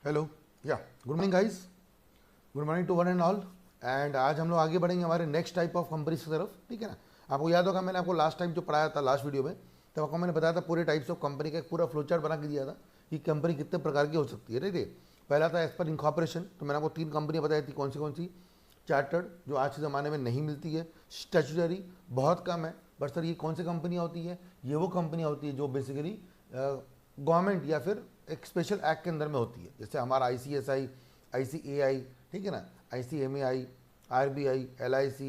Hello या good morning guys, good morning to one and all. And आज हम लोग आगे बढ़ेंगे हमारे नेक्स्ट टाइप ऑफ कंपनीज की तरफ, ठीक है ना। आपको याद होगा मैंने आपको लास्ट टाइम जो पढ़ाया था लास्ट वीडियो में, तब आपको मैंने बताया था पूरे टाइप्स ऑफ कंपनी का एक पूरा फ्लो चार्ट बना के दिया था कि कंपनी कितने प्रकार की हो सकती है, ठीक है। पहला था एज पर इनकॉर्पोरेशन, तो मैंने आपको 3 कंपनियाँ बताई थी, कौन सी। चार्टर्ड, जो आज के ज़माने में नहीं मिलती है। स्टैट्यूटरी, बहुत कम है। बट सर ये कौन सी कंपनियाँ होती है? ये वो कंपनियाँ होती है जो बेसिकली गवर्नमेंट या फिर एक स्पेशल एक्ट के अंदर में होती है, जैसे हमारा ICSI, ICAI, ठीक है ना, ICMAI, RBI, LIC,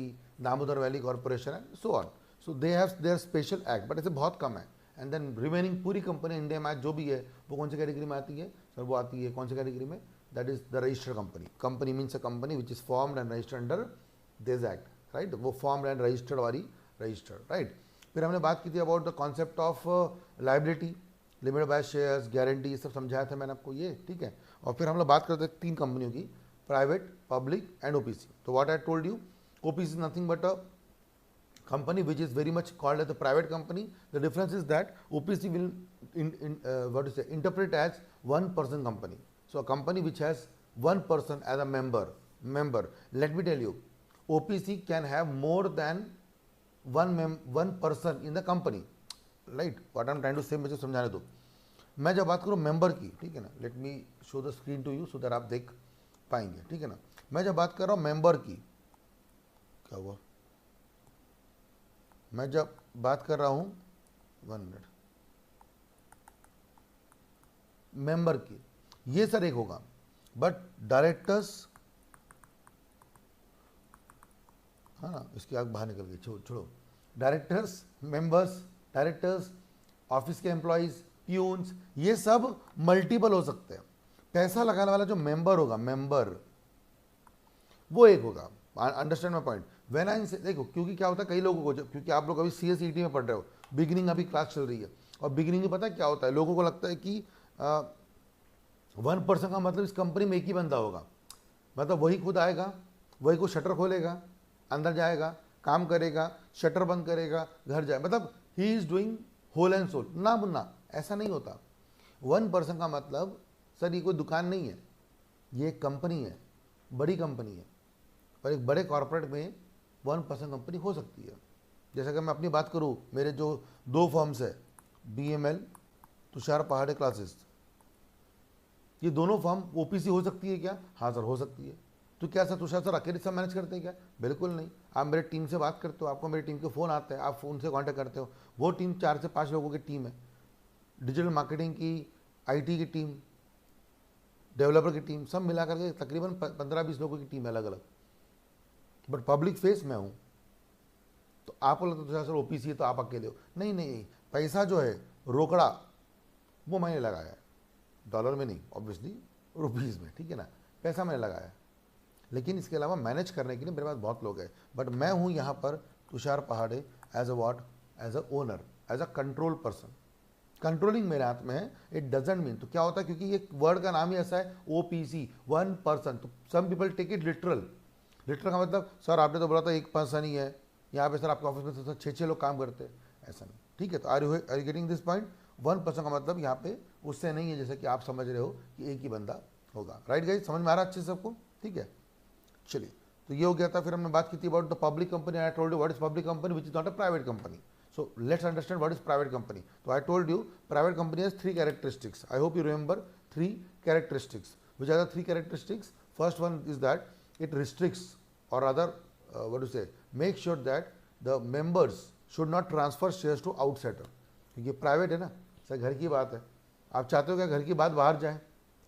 Damodar valley corporation है, so on. So they have their special act, but ऐसे बहुत कम है। एंड देन रिमेनिंग पूरी कंपनी इंडिया में आज जो भी है वो कौन सी कैटेगरी में आती है? सर वो आती है कौन सी कैटेगरी में? That is the registered company. Company means a company which is formed and registered under this act, right. वो फॉर्म्ड एंड रजिस्टर्ड वाली रजिस्टर्ड, राइट। फिर हमने बात की थी about the concept of liability, limited by shares, guarantee, ये सब समझाया था मैंने आपको, ये ठीक है। और फिर हम लोग बात करते हैं 3 कंपनियों की, प्राइवेट, पब्लिक एंड OPC। तो what I told you, OPC is nothing but a company which is very much called as a private company. The difference is that OPC will interpret as one person company. So a company which has one person as a member. Let me tell you, OPC can have more than one person in the company, right? What I'm trying to say मुझे समझाने दो। मैं जब बात करूँ member की, ठीक है ना, let me show the screen to you so that आप देख पाएंगे, ठीक है ना। मैं जब बात कर रहा हूँ मेंबर की, क्या हुआ? मैं जब बात कर रहा हूं 1 मिनट मेंबर की, ये सर एक होगा, बट डायरेक्टर्स, हाँ ना, इसकी आग बाहर निकल गई, छोड़ो। डायरेक्टर्स, मेंबर्स, डायरेक्टर्स, ऑफिस के एम्प्लॉयज, प्यून्स, ये सब मल्टीपल हो सकते हैं। पैसा लगाने वाला जो मेंबर होगा, मेंबर, वो एक होगा। Understand my point. When I देखो, क्योंकि क्या होता है कई लोगों को, क्योंकि आप लोग अभी CSET में पढ़ रहे हो, बिगिनिंग अभी क्लास चल रही है, और बिगिनिंग में पता है क्या होता है, लोगों को लगता है कि 1% का मतलब इस कंपनी में एक ही बंदा होगा, मतलब वही खुद आएगा, वही को शटर खोलेगा, अंदर जाएगा, काम करेगा, शटर बंद करेगा, घर जाए, मतलब he is doing whole and sole. ना मुन्ना, ऐसा नहीं होता। 1% का मतलब सर ये कोई दुकान नहीं है, ये एक कंपनी है, बड़ी कंपनी है। पर एक बड़े कॉर्पोरेट में 1% कंपनी हो सकती है। जैसे कि मैं अपनी बात करूं, मेरे जो 2 फर्म्स है, BML, तुषार पहाड़े क्लासेस, ये दोनों फर्म OPC हो सकती है क्या? हाँ सर, हो सकती है। तो क्या सर तुषार सर अकेले सब मैनेज करते हैं क्या? बिल्कुल नहीं। आप मेरे टीम से बात करते हो, आपको मेरी टीम के फ़ोन आते हैं, आप फ़ोन से कॉन्टैक्ट करते हो, वो टीम 4 से 5 लोगों की टीम है। डिजिटल मार्केटिंग की, IT की टीम, डेवलपर की टीम, सब मिला करके तकरीबन 15-20 लोगों की टीम है अलग अलग। बट पब्लिक फेस मैं हूँ। तो आपको लगता है सर OPC है तो आप अकेले हो, नहीं नहीं। पैसा जो है रोकड़ा, वो मैंने लगाया है, डॉलर में नहीं, ऑब्वियसली रुपीज़ में, ठीक है ना। पैसा मैंने लगाया है, लेकिन इसके अलावा मैनेज करने के लिए मेरे पास बहुत लोग हैं। बट मैं हूँ यहाँ पर Tushar Pahade as a what, as a owner, as a control person. Controlling मेरे हाथ में है। इट डजेंट मीन, तो क्या होता है, क्योंकि ये वर्ड का नाम ही ऐसा है, OPC, 1 पर्सन, तो some people take it literal. Literal का मतलब सर आपने तो बोला था 1 पर्सन ही है, यहाँ पे सर आपके ऑफिस में तो 6-6 लोग काम करते हैं, ऐसा नहीं, ठीक है। तो are you getting this point? 1% का मतलब यहाँ पे उससे नहीं है जैसे कि आप समझ रहे हो कि एक ही बंदा होगा, राइट गाइस? समझ में आ रहा अच्छे से सबको, ठीक है। चलिए, तो ये हो गया था। फिर हमने बात की थी about the public company. I told you what is public company which is not a private company. So let's understand what is private company. तो I told you private company has 3 characteristics. I hope you remember 3 characteristics. Which are the 3 characteristics? First one is that it restricts और other what to say, make sure that the members should not transfer shares to outsider। क्योंकि private है ना sir, घर की बात है। आप चाहते हो क्या घर की बात बाहर जाए?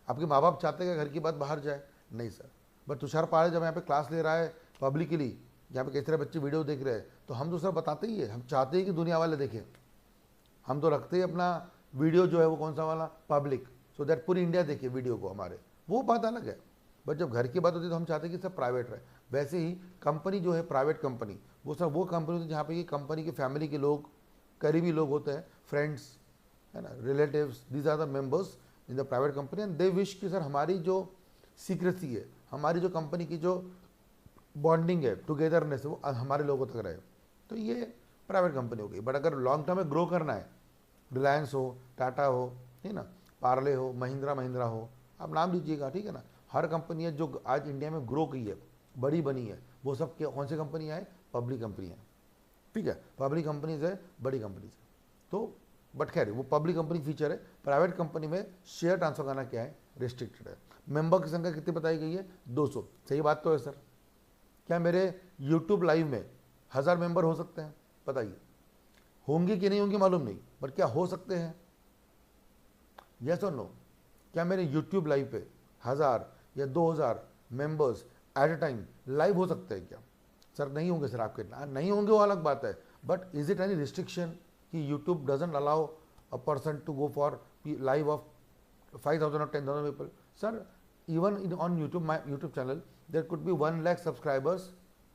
आपके माँ बाप चाहते हैं क्या घर की बात बाहर जाए? नहीं सर। बट तुषार पहाड़े जब यहाँ पे क्लास ले रहा है पब्लिकली, यहाँ पे कई सारे बच्चे वीडियो देख रहे हैं, तो हम तो सर बताते ही है, हम चाहते हैं कि दुनिया वाले देखें। हम तो रखते हैं अपना वीडियो जो है वो कौन सा वाला, पब्लिक, सो दैट पूरी इंडिया देखे वीडियो को हमारे, वो बात अलग है। बट जब घर की बात होती है तो हम चाहते हैं कि सब प्राइवेट रहे। वैसे ही कंपनी जो है प्राइवेट कंपनी, वो सर वो कंपनी होती है जहाँ पे कि कंपनी की फैमिली के लोग, करीबी लोग होते हैं, फ्रेंड्स, है ना, relatives, these are the members in the private company and they wish कि सर हमारी जो सीक्रेसी है, हमारी जो कंपनी की जो बॉन्डिंग है, टुगेदरनेस है, वो हमारे लोगों तक रहे। तो ये प्राइवेट कंपनी हो गई। बट अगर लॉन्ग टर्म में ग्रो करना है, रिलायंस हो, टाटा हो, है ना, पार्ले हो, महिंद्रा महिंद्रा हो, आप नाम लीजिएगा, ठीक है ना। हर कंपनी है जो आज इंडिया में ग्रो की है, बड़ी बनी है, वो सब कौन सी कंपनियाँ हैं? पब्लिक कंपनी है, ठीक है, पब्लिक कंपनीज है, बड़ी कंपनीज है। तो बट खैर वो पब्लिक कंपनी फीचर है। प्राइवेट कंपनी में शेयर ट्रांसफर करना क्या है? रिस्ट्रिक्टेड है। मेंबर की संख्या कितनी बताई गई है? 200। सही बात तो है सर। क्या मेरे यूट्यूब लाइव में 1000 मेंबर हो सकते हैं? बताइए, होंगे कि नहीं होंगे मालूम नहीं, बट क्या हो सकते हैं? यस और नो? क्या मेरे यूट्यूब लाइव पे 1000 या 2000 members at a time live हो सकते हैं क्या? सर नहीं होंगे सर, आपके नहीं होंगे वो अलग बात है, but is it any restriction कि YouTube doesn't allow a person to go for live of 5000 or 10,000 people? Sir, even on YouTube, my YouTube channel, there could be 1 lakh subscribers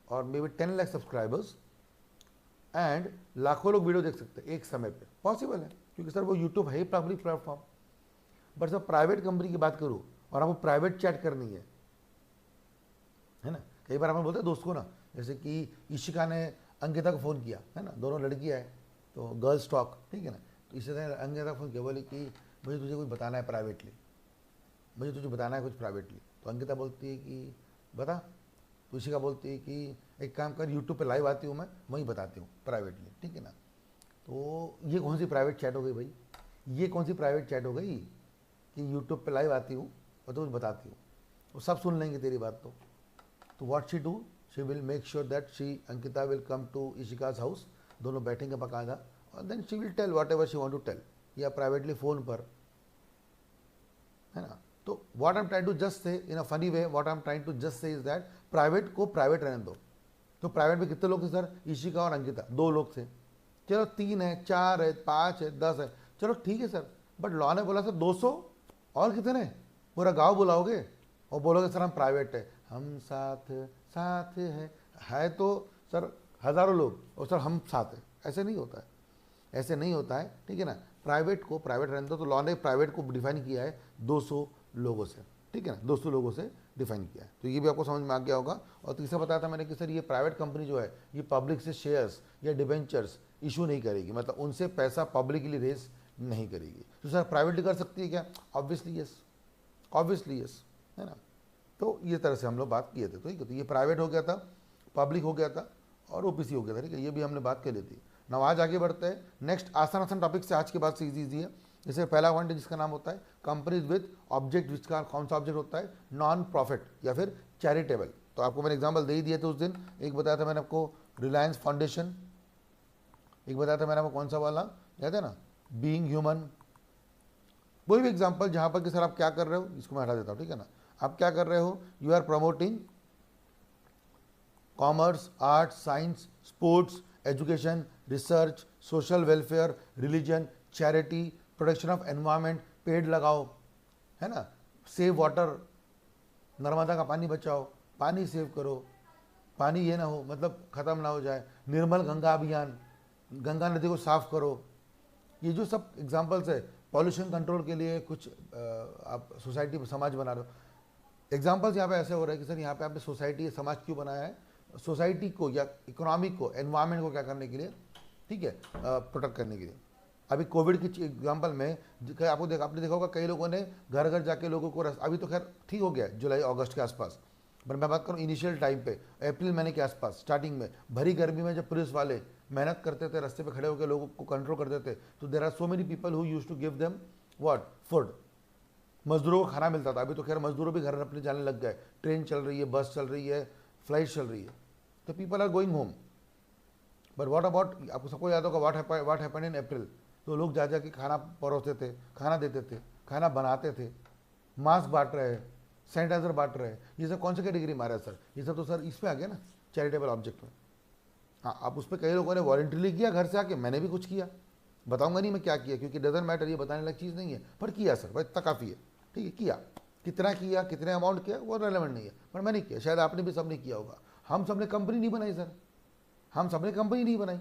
or maybe 10 lakh subscribers and लाखों लोग video देख सकते हैं एक समय पे। Possible है, क्योंकि सर वो यूट्यूब है ही public platform. But sir private company की बात करूँ और आपको प्राइवेट चैट करनी है ना। कई बार आप बोलते हैं दोस्त को ना, जैसे कि इशिका ने अंकिता को फ़ोन किया है ना, दोनों लड़कियाँ है तो गर्ल्स टॉक, ठीक है ना। तो इसी तरह अंकिता को फ़ोन किया, बोले कि मुझे तुझे कुछ बताना है प्राइवेटली, मुझे तुझे बताना है कुछ प्राइवेटली। तो अंकिता बोलती है कि बता। तो इशिका बोलती है कि एक काम कर, यूट्यूब पे लाइव आती हूँ मैं, वहीं बताती हूँ प्राइवेटली, ठीक है ना। तो ये कौन सी प्राइवेट चैट हो गई भाई? ये कौन सी प्राइवेट चैट हो गई कि यूट्यूब पे लाइव आती हूँ और तो कुछ बताती हूँ? वो सब सुन लेंगे तेरी बात। तो what she do, she will make sure that she Ankita will come to Ishika's house, दोनों बैठेंगे बाकायदा, और then she will tell whatever she want to tell, या प्राइवेटली फ़ोन पर, है ना। तो what I am trying to just say in a funny way, what I am trying to just say is that private को private रहने दो। तो private में कितने लोग थे सर? इशिका और अंकिता, 2 लोग थे। चलो 3 है, 4 है, 5 है, 10 है, चलो ठीक है सर। बट लॉ ने बोला सर 200 और कितने? पूरा गांव बुलाओगे और बोलोगे सर हम प्राइवेट है, हम साथ साथ है तो सर हज़ारों लोग, और सर हम साथ हैं। ऐसे नहीं होता है, ऐसे नहीं होता है, ठीक है ना। प्राइवेट को प्राइवेट रहने दो। तो लॉ ने प्राइवेट को डिफाइन किया है 200 लोगों से, ठीक है ना, 200 लोगों से डिफाइन किया है। तो ये भी आपको समझ में आ गया होगा। और तीसरा बताया था मैंने कि सर ये प्राइवेट कंपनी जो है ये पब्लिक से शेयर्स या डिबेंचर्स इशू नहीं करेगी, मतलब उनसे पैसा पब्लिकली रेस नहीं करेगी। तो सर प्राइवेटली कर सकती है क्या? ऑब्वियसली यस, ऑब्वियसली यस, है ना। तो ये तरह से हम लोग बात किए थे। तो ठीक है, तो ये प्राइवेट हो गया था, पब्लिक हो गया था, और ओपीसी हो गया था, ठीक है। ये भी हमने बात कर ली थी। ना आज आगे बढ़ते हैं नेक्स्ट आसान आसान टॉपिक से। आज के बाद से इजी है। जैसे पहला पॉइंट जिसका नाम होता है कंपनीज विद ऑब्जेक्ट, जिसका कौन सा ऑब्जेक्ट होता है? नॉन प्रॉफिट या फिर चैरिटेबल। तो आपको मैंने एग्जांपल दे ही दिए थे उस दिन। एक बताया था मैंने आपको रिलायंस फाउंडेशन, एक बताया था मैंने आपको कौन सा वाला याद है ना, बीइंग ह्यूमन। कोई भी एग्जांपल जहां पर कि सर आप क्या कर रहे हो, इसको मैं हटा देता हूँ, ठीक है ना। आप क्या कर रहे हो? You are promoting commerce, art, science, sports, education, research, social welfare, religion, charity, protection of environment, पेड़ लगाओ, है ना, सेव वाटर, नर्मदा का पानी बचाओ, पानी सेव करो, पानी ये ना हो मतलब ख़त्म ना हो जाए, निर्मल गंगा अभियान, गंगा नदी को साफ करो। ये जो सब एग्जांपल्स है, पॉल्यूशन कंट्रोल के लिए कुछ आप सोसाइटी समाज बना रहे हो। एग्जांपल्स यहाँ पे ऐसे हो रहे हैं कि सर यहाँ पे आपने सोसाइटी समाज क्यों बनाया है? सोसाइटी को या इकोनॉमी को, एनवायरनमेंट को क्या करने के लिए, ठीक है, प्रोटेक्ट करने के लिए। अभी कोविड की एग्जांपल में आपने देखा होगा कई लोगों ने घर घर जाके लोगों को अभी तो खैर ठीक हो गया जुलाई अगस्त के आसपास, पर मैं बात करूँ इनिशियल टाइम पे अप्रैल महीने के आसपास स्टार्टिंग में भरी गर्मी में जब पुलिस वाले मेहनत करते थे, रास्ते पे खड़े होकर लोगों को कंट्रोल करते थे, तो there are so many people who used to give them what, food. मजदूरों को खाना मिलता था। अभी तो खैर मजदूरों भी घर अपने जाने लग गए, ट्रेन चल रही है, बस चल रही है, फ्लाइट चल रही है, तो people are going home. But what about, आपको सबको याद होगा व्हाट हैपेंड इन अप्रैल। तो लोग जा के खाना परोसते थे, खाना देते थे, खाना बनाते थे, मास्क बांट रहे हैं, सैनिटाइजर बांट रहे हैं। ये सब कौन सी कैटेगरी में आ रहा है सर? ये सब तो सर इसमें आ गया ना, चैरिटेबल ऑब्जेक्ट में। हाँ, अब उस पर कई लोगों ने वॉलंटरली किया घर से आके, मैंने भी कुछ किया, बताऊंगा नहीं मैं क्या किया क्योंकि डजंट मैटर, ये बताने लायक चीज़ नहीं है, पर किया सर, भाई इतना काफ़ी है, ठीक है। किया, कितना किया, कितने अमाउंट किया वो रेलेवेंट नहीं है, पर मैंने किया। शायद आपने भी सब नहीं किया होगा। हम सब ने कंपनी नहीं बनाई सर, हम सब ने कंपनी नहीं बनाई।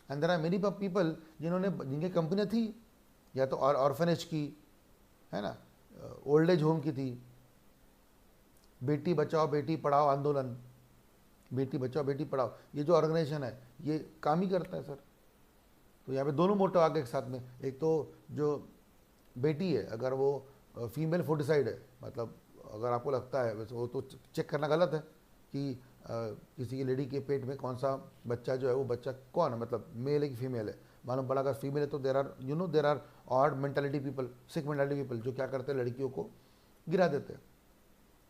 And there are many people जिनकी कंपनियाँ थी, या तो ऑर्फनेज की, है ना, ओल्ड एज होम की थी, बेटी बचाओ बेटी पढ़ाओ आंदोलन, बेटी बचाओ बेटी पढ़ाओ, ये जो ऑर्गेनाइजेशन है ये काम ही करता है सर। तो यहाँ पे दोनों मोटो आ गए एक साथ में। एक तो जो बेटी है अगर वो फीमेल फोर्टिसाइड है, मतलब अगर आपको लगता है, वैसे वो तो चेक करना गलत है कि किसी की लेडी के पेट में कौन सा बच्चा जो है वो बच्चा कौन है, मतलब मेल है कि फीमेल है। मालूम पड़ा अगर फीमेल है तो there are odd mentality people, sick mentality people, जो क्या करते हैं लड़कियों को गिरा देते हैं।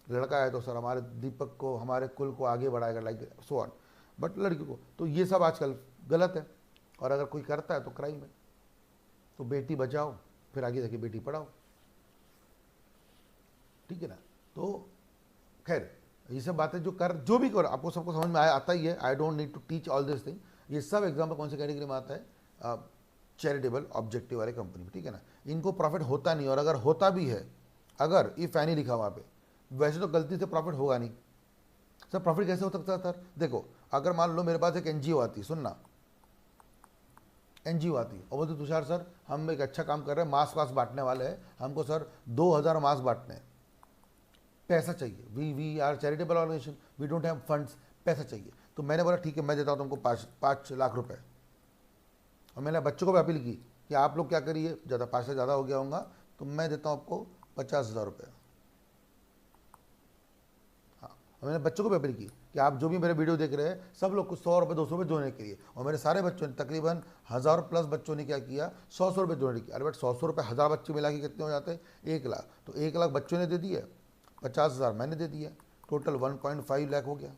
लड़का है तो सर हमारे दीपक को, हमारे कुल को आगे बढ़ाएगा, लाइक सो ऑन, बट लड़की को तो ये सब आजकल गलत है, और अगर कोई करता है तो क्राइम है। तो बेटी बचाओ, फिर आगे जाके बेटी पढ़ाओ, ठीक है ना। तो खैर ये सब बातें जो भी करो आपको सबको समझ में आता ही है। I don't need to teach all this thing. ये सब एग्जाम्पल कौन सी कैटेगरी में आता है? चैरिटेबल ऑब्जेक्टिव वाले कंपनी में, ठीक है ना। इनको प्रॉफिट होता नहीं, और अगर होता भी है, अगर इफ एनी लिखा वहाँ पे, वैसे तो गलती से प्रॉफिट होगा नहीं। सर प्रॉफिट कैसे हो सकता है सर? देखो अगर मान लो मेरे पास एक एनजीओ आती, सुनना, एनजीओ आती और बोलते तुषार सर हम एक अच्छा काम कर रहे हैं, मास्क वास्क बांटने वाले हैं, हमको सर 2000 मास्क बांटने हैं, पैसा चाहिए, we are charitable organization, we don't have funds, पैसा चाहिए। तो मैंने बोला ठीक है मैं देता हूँ तुमको 5 लाख रुपए। और मैंने बच्चों को भी अपील की कि आप लोग क्या करिए, ज़्यादा 5 से ज़्यादा हो गया होगा तो मैं देता हूँ आपको 50,000 रुपये। हाँ, और मैंने बच्चों को भी अपील की कि आप जो भी मेरे वीडियो देख रहे हैं सब लोग कुछ 100 रुपये 200 रुपये जोड़ने के लिए। और मेरे सारे बच्चों ने, तकरीबन 1000+ बच्चों ने क्या किया, 100 रुपये जोड़ने की। अरे बट 100 रुपये 1000 बच्चे मिला के कितने हो जाते हैं? 1 लाख। तो 1 लाख बच्चों ने दे दिए, 50,000 मैंने दे दिया, टोटल 1.5 लाख हो गया।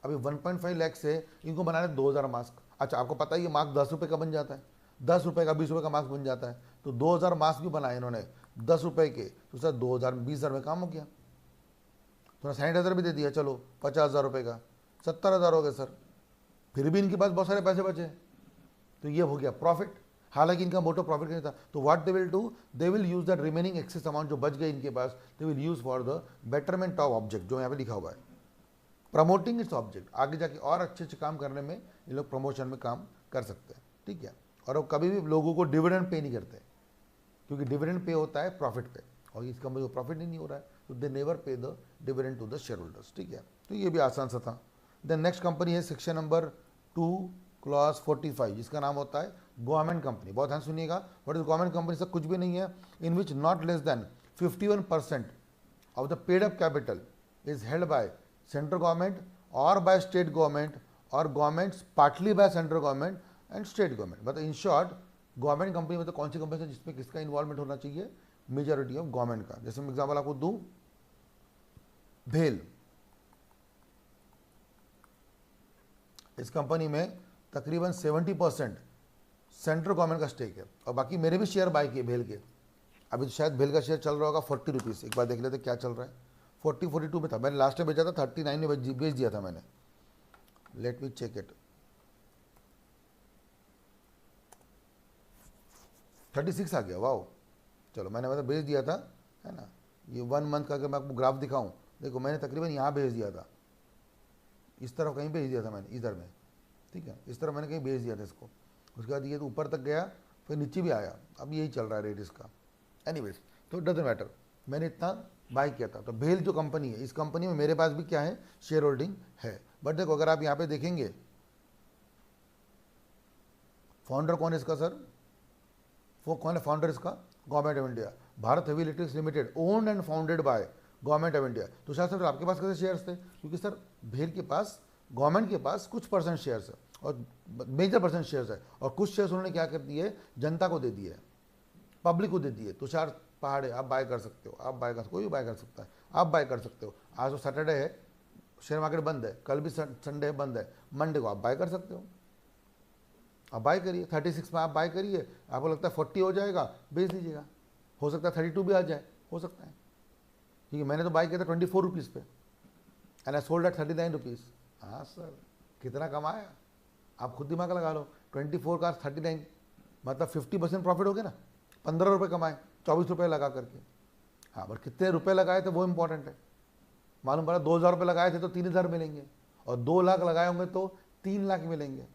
अभी 1.5 लाख से इनको बनाने 2000 मास्क। अच्छा आपको पता ही है मास्क 10 रुपये का बन जाता है, 10 रुपये का 20 रुपये का मास्क बन जाता है। तो 2000 मास्क भी बनाए इन्होंने 10 रुपये के, तो सर 2000 20,000 में काम हो गया। थोड़ा सैनिटाइजर भी दे दिया, चलो 50,000 रुपये का 70,000 हो गए सर। फिर भी इनके पास बहुत सारे पैसे बचे, तो ये हो गया प्रॉफिट। हालांकि इनका मोटो प्रॉफिट नहीं था। तो what they will do, they will use that remaining excess amount जो बच गए इनके पास, they will use for the betterment of object, जो यहाँ पे लिखा हुआ है, प्रमोटिंग इट्स ऑब्जेक्ट। आगे जाके और अच्छे अच्छे काम करने में ये लोग प्रमोशन में काम कर सकते हैं, ठीक है। और वो कभी भी लोगों को डिविडेंड पे नहीं करते, क्योंकि डिविडेंड पे होता है प्रॉफिट पे, और इस कंपनी को प्रॉफिट ही नहीं हो रहा है, तो they never pay the dividend to the share holders, ठीक है। तो ये भी आसान सा था। देन नेक्स्ट कंपनी है सेक्शन नंबर 2 क्लॉज 45, जिसका नाम होता है गवर्नमेंट कंपनी। बहुत ध्यान सुनिएगा, व्हाट इज गवर्नमेंट कंपनी? से कुछ भी नहीं है, in which not less than 51% of the paid up capital is held by central government और बाय स्टेट गवर्नमेंट, और governments partly by central government and state government. मतलब इन शॉर्ट गवर्नमेंट कंपनी में तो कौन सी कंपनी है जिसमें किसका इन्वॉल्वमेंट होना चाहिए? मेजॉरिटी ऑफ गवर्नमेंट का। जैसे मैं एग्जाम्पल आपको दूं, भेल, इस कंपनी में तकरीबन 70% सेंट्रल गवर्नमेंट का स्टेक है, और बाकी मेरे भी शेयर बाय किए भेल के। अभी तो शायद भेल का शेयर चल रहा होगा 40 रुपीज़, एक बार देख लेते क्या चल रहा है। 42 में था, मैंने लास्ट में बेचा था 39 में बेच दिया था मैंने। लेट मी चेक इट, 36 आ गया, वाओ। चलो मैंने मतलब बेच दिया था, है ना। ये 1 मंथ का अगर मैं आपको ग्राफ दिखाऊं, देखो मैंने तकरीबन यहाँ भेज दिया था, इस तरफ कहीं भेज दिया था मैंने, इधर में, ठीक है, इस तरफ मैंने कहीं भेज दिया था इसको। उसके बाद ये तो ऊपर तक गया, फिर नीचे भी आया, अब यही चल रहा है रेट इसका। एनीवेज, तो डजंट मैटर, मैंने इतना बाय किया था। तो भेल जो कंपनी है, इस कंपनी में मेरे पास भी क्या है, शेयर होल्डिंग है। बट देखो अगर आप यहाँ पे देखेंगे, फाउंडर कौन है इसका सर? वो कौन है फाउंडर इसका? Government of India, Bharat heavy electrics limited, owned and founded by government of India. तो शायद सर आपके पास कैसे शेयर्स थे? क्योंकि सर भेल के पास, गवर्नमेंट के पास कुछ परसेंट शेयर्स है, और मेजर परसेंट शेयर्स है, और कुछ शेयर्स उन्होंने क्या कर दिए, जनता को दे दिए, पब्लिक को दे दिए। तुषार पहाड़े आप बाय कर सकते हो, आप बाय कर, कोई भी बाय कर सकता है, आप बाय कर सकते हो। आज तो सैटरडे है, शेयर मार्केट बंद है, कल भी संडे है, बंद है, मंडे को आप बाय कर सकते हो, आप बाय करिए। 36 में आप बाय करिए, आपको लगता है 40 हो जाएगा, बेच लीजिएगा। हो सकता है 32 भी आ जाए, हो सकता है, क्योंकि मैंने तो बाय किया था 24 रुपीज़ पे, and I sold at 39 rupees. हाँ सर, कितना कमाया आप खुद दिमाग लगा लो। 24 का 39, मतलब 50% प्रॉफिट हो गया ना, 15 रुपये कमाए 24 रुपये लगा करके। हाँ, बट कितने रुपए लगाए थे वो इंपॉर्टेंट है। मालूम पड़ा 2000 रुपये लगाए थे तो 3000 मिलेंगे, और 2 लाख लगाए होंगे तो 3 लाख मिलेंगे,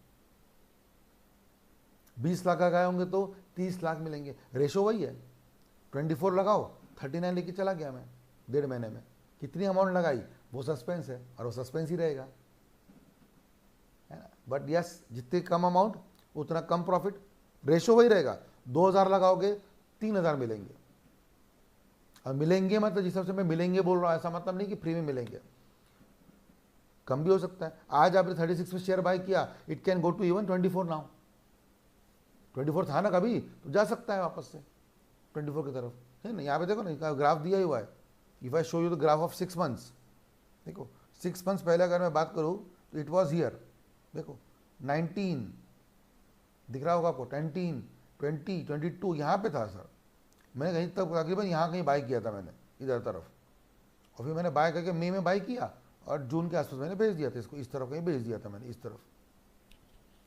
20 लाख लगाए होंगे तो 30 लाख मिलेंगे। रेशो वही है, 24 लगाओ, 39 लेके चला गया मैं 1.5 महीने में। कितनी अमाउंट लगाई वो सस्पेंस है, और वो सस्पेंस ही रहेगा, है ना। बट यस, जितने कम अमाउंट उतना कम प्रॉफिट, रेशो वही रहेगा। 2000 लगाओगे 3000 मिलेंगे, और मिलेंगे मतलब जिस हिसाब से मैं मिलेंगे बोल रहा हूँ ऐसा मतलब नहीं कि फ्री में मिलेंगे, कम भी हो सकता है। आज आपने 36 में शेयर बाय किया, it can go to even 24 now. 24 था ना कभी, तो जा सकता है वापस से 24 की तरफ, है ना। यहाँ पे देखो ना ग्राफ दिया ही हुआ है। If I show you the graph of 6 months, देखो 6 मंथ्स पहले अगर मैं बात करूँ तो इट वॉज हियर, देखो 19 दिख रहा होगा आपको, 19, 20, 22 यहाँ पे था सर। मैंने कहीं तक तकरीबन यहाँ कहीं बाय किया था मैंने इधर तरफ, और फिर मैंने बाय करके मई में बाय किया और जून के आसपास मैंने भेज दिया था इसको, इस तरफ कहीं भेज दिया था मैंने इस तरफ,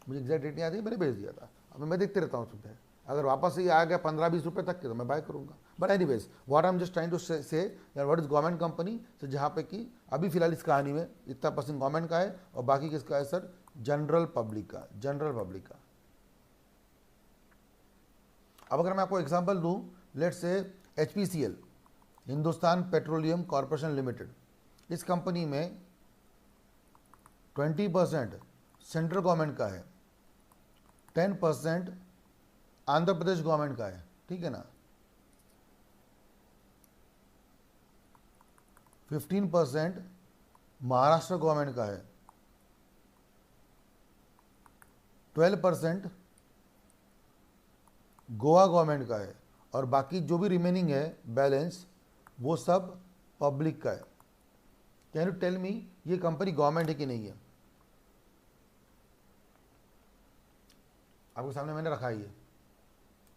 मुझे एग्जैक्ट डेट नहीं आती, मैंने भेज दिया था। अब मैं देखते रहता हूँ सुनते, अगर वापस ये आ गया 15-20 रुपये तक के तो मैं बाय करूँगा। But anyways what I am just trying to say what is government company, तो जहाँ पे कि अभी फिलहाल इस कहानी में इतना % गवर्नमेंट का है और बाकी किसका है सर, जनरल पब्लिक का, जनरल पब्लिक का। अब अगर मैं आपको एग्जांपल दूं, let's say HPCL, Hindustan petroleum corporation limited, इस कंपनी में 20% सेंट्रल गवर्नमेंट का है, 10% आंध्र प्रदेश गवर्नमेंट का है, ठीक है ना, 15% महाराष्ट्र गवर्नमेंट का है, 12% गोवा गवर्नमेंट का है, और बाकी जो भी रिमेनिंग है बैलेंस वो सब पब्लिक का है। कैन यू टेल मी ये कंपनी गवर्नमेंट है कि नहीं है? आपके सामने मैंने रखा है ये,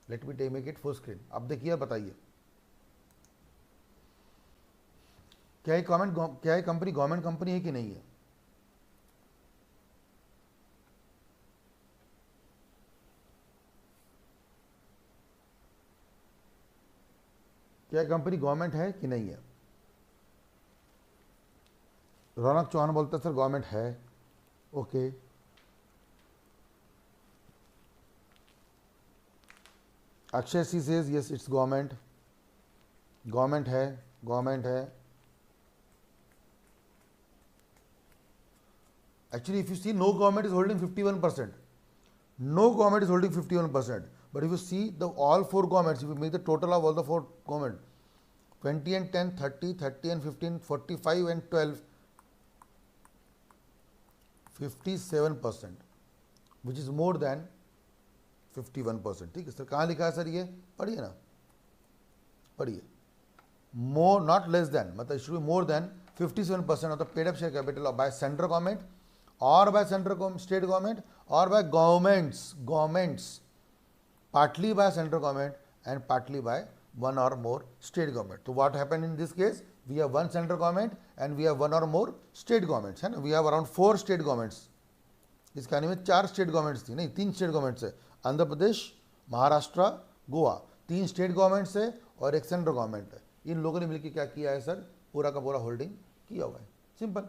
let me make it full screen, आप देखिए और बताइए क्या ये कंपनी गवर्नमेंट कंपनी है कि नहीं है? क्या कंपनी गवर्नमेंट है कि नहीं है? रौनक चौहान बोलता है सर गवर्नमेंट है। Okay, Akshay she says yes it's government, government है, गवर्नमेंट है। Actually, if you see, no government is holding 51%. No government is holding 51%. But if you see the all 4 governments, if you make the total of all the 4 government, 20 and 10, 30, 30 and 15, 45 and 12, 57%, which is more than 51%. ठीक है sir, कहाँ लिखा है sir ये? पढ़िए ना, पढ़िए। More, not less than, मतलब it should be more than 57% of the paid up share capital by central government or by central state government or by governments, partly by central government and partly by one or more state government. So what happened in this case? We have one central government and we have one or more state governments, है ना? We have around 4 state governments. इस कहानी में 4 state governments थी, नहीं 3 state governments है, Andhra Pradesh, Maharashtra, Goa, 3 state governments है और एक सेंट्रल गवर्नमेंट है। इन लोगों ने मिलकर क्या किया है सर, पूरा का पूरा होल्डिंग किया हुआ है। सिंपल।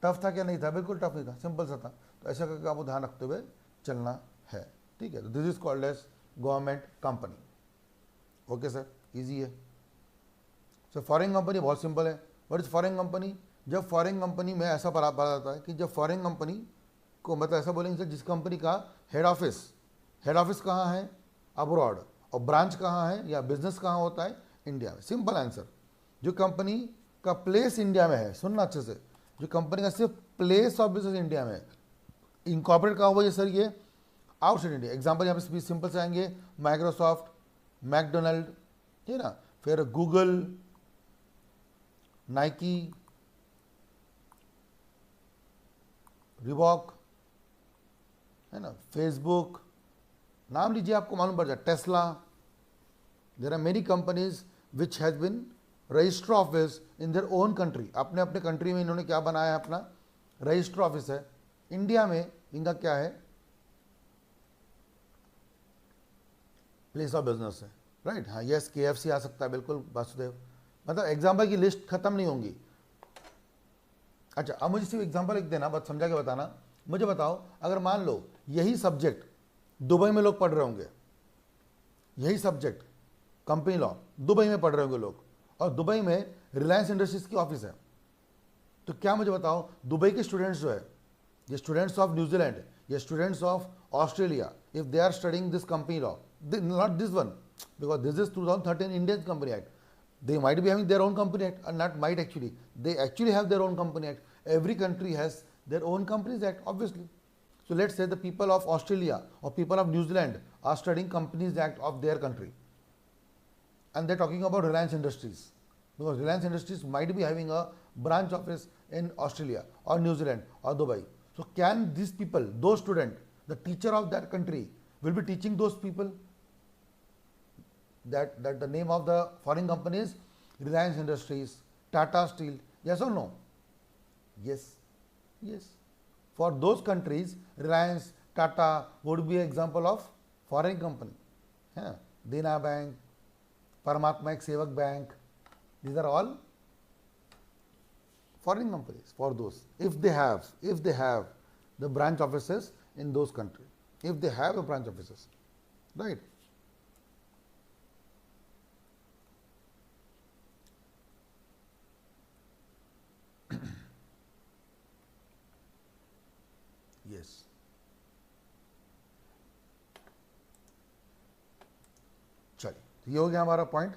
टफ था क्या? नहीं था, बिल्कुल टफ नहीं था, सिंपल सा था। तो ऐसा करके आपको ध्यान रखते हुए चलना है, ठीक है। तो this is called as government company. Okay sir, easy है। सर फॉरेन कंपनी बहुत सिंपल है। What is foreign company? जब फॉरेन कंपनी में ऐसा पता जाता है कि जब फॉरेन कंपनी को, मतलब ऐसा बोलेंगे सर, जिस कंपनी का हेड ऑफिस कहाँ है? अब्रॉड, और ब्रांच कहाँ है या बिजनेस कहाँ होता है? इंडिया में। Simple answer. जो कंपनी का प्लेस इंडिया में है, सुनना अच्छे से, जो कंपनी का सिर्फ प्लेस ऑफ बिजनेस इंडिया में है, इनकॉर्पोरेट कहाँ हुआ सर? ये आउटसाइड इंडिया। एग्जांपल यहाँ पे सिंपल से आएंगे, माइक्रोसॉफ्ट, मैकडोनल्ड, ठीक है ना, फिर गूगल, नाइकी, रिबॉक, है ना, फेसबुक, नाम लीजिए आपको मालूम पड़ जाए, Tesla. There are many companies which has been register office in their own country. अपने अपने कंट्री में इन्होंने क्या बनाया है? अपना रजिस्टर ऑफिस है। इंडिया में इनका क्या है? प्लेस ऑफ बिजनेस है, राइट। हाँ, यस, KFC आ सकता है, बिल्कुल, वासुदेव। मतलब एग्जाम्पल की लिस्ट खत्म नहीं होंगी। अच्छा, अब मुझे सिर्फ एग्जाम्पल एक देना, बस समझा के बताना। मुझे बताओ, अगर मान लो यही सब्जेक्ट दुबई में लोग पढ़ रहे होंगे, यही सब्जेक्ट कंपनी लॉ दुबई में पढ़ रहे होंगे लोग, और दुबई में रिलायंस इंडस्ट्रीज की ऑफिस है, तो क्या मुझे बताओ, दुबई के स्टूडेंट्स जो है, ये स्टूडेंट्स ऑफ न्यूजीलैंड या students of Australia, if they are studying this company law, not this one, because this is 2013 Indian company act, They might be having their own company act, or not might actually. They actually have their own company act. Every country has their own companies act, obviously. So let's say the people of Australia or people of New Zealand are studying Companies Act of their country, and they're talking about Reliance Industries, because Reliance Industries might be having a branch office in Australia or New Zealand or Dubai. So can these people, those students, the teacher of that country will be teaching those people that the name of the foreign company is Reliance Industries, Tata Steel? Yes or no? Yes. Yes. For those countries, Reliance, Tata would be an example of foreign company. Yeah. Dena Bank, Paramatma Sevak Bank, these are all foreign companies for those. If they have the branch offices in those countries, if they have a branch offices, right? Yes. चलिए, ये हो गया हमारा point.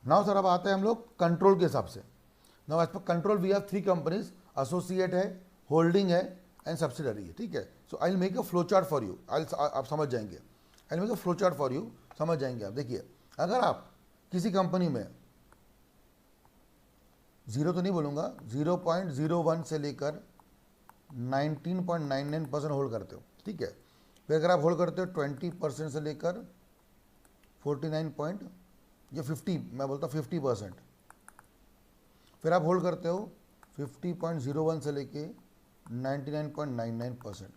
Now sir अब आते हैं हम लोग कंट्रोल के हिसाब से. Now as per control we have 3 companies, associate है, होल्डिंग है एंड सब्सिडरी है. ठीक है. So I will make a flow chart for you. आप समझ जाएंगे. I will make a flow chart for you, समझ जाएंगे आप. देखिए, अगर आप किसी कंपनी में जीरो तो नहीं बोलूँगा, 0.01 से लेकर 19.99% होल्ड करते हो. ठीक है. फिर अगर आप होल्ड करते हो 20% से लेकर 49 या 50, मैं बोलता हूँ 50%. फिर आप होल्ड करते हो 50.01 से लेके 99.99%.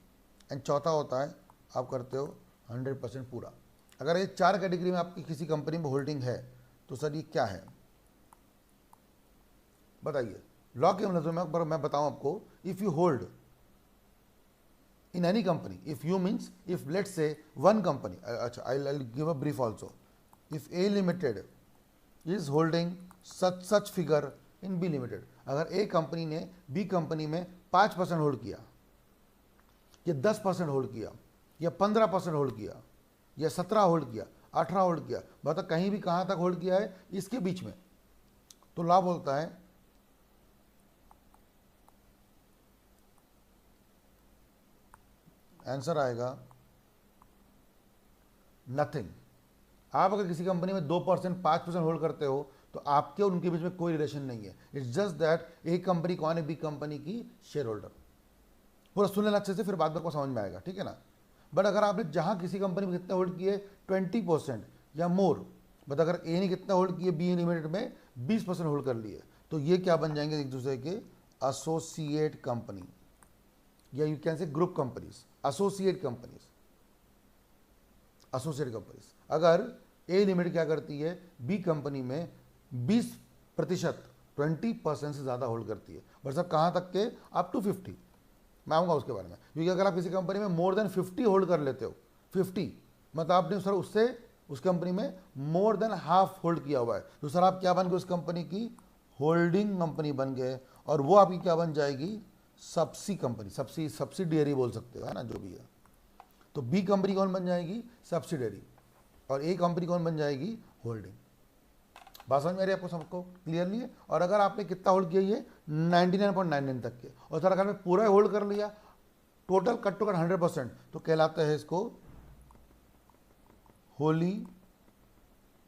एंड चौथा होता है आप करते हो 100% पूरा. अगर ये 4 कैटेगरी में आपकी किसी कंपनी में होल्डिंग है तो सर ये क्या है बताइए. लॉ के नजर में पर मैं बताऊं आपको, if you hold in any company, if you means if let's say one company, I'll give a brief also. If A Limited is holding such figure in B Limited, अगर A कंपनी ने B company में 5% hold किया, या 10% hold किया, या 15% hold किया, या 17 hold किया, 18 होल्ड किया, बता कहीं भी कहाँ तक होल्ड किया है इसके बीच में, तो लॉ बोलता है आंसर आएगा नथिंग. आप अगर किसी कंपनी में 2%, 5% होल्ड करते हो तो आपके और उनके बीच में कोई रिलेशन नहीं है. इट्स जस्ट दैट एक कंपनी कौन है, बी कंपनी की शेयर होल्डर. पूरा सुन लेना अच्छे से, फिर बाद में को समझ में आएगा. ठीक है ना. बट अगर आपने जहां किसी कंपनी में कितना होल्ड किए 20% या मोर, बट अगर ए ने कितना होल्ड किए बी लिमिटेड में 20% होल्ड कर लिए, तो ये क्या बन जाएंगे एक दूसरे के एसोसिएट कंपनी, या you can say group companies, associate companies. Associate companies अगर ए लिमिटेड क्या करती है, बी कंपनी में 20%, 20% से ज़्यादा होल्ड करती है. बट सर कहाँ तक के, अप टू 50. मैं आऊँगा उसके बारे में. क्योंकि अगर आप किसी कंपनी में मोर देन 50 होल्ड कर लेते हो, 50 मतलब आपने सर उससे उस कंपनी में मोर देन हाफ होल्ड किया हुआ है, तो सर आप क्या बन गए, उस कंपनी की होल्डिंग कंपनी बन गए, और वो आपकी क्या बन जाएगी, सब्सी कंपनी, सब्सिडियरी बोल सकते हो, है ना, जो भी है. तो बी कंपनी कौन बन जाएगी, सब्सिडियरी, और ए कंपनी कौन बन जाएगी, होल्डिंग. बात समझ में आ रही है आपको सबको क्लियरली है. और अगर आपने कितना होल्ड किया, ये 99.99 तक के, और सर अगर मैं पूरा होल्ड कर लिया टोटल कट टू कट 100%, तो कहलाता है इसको wholly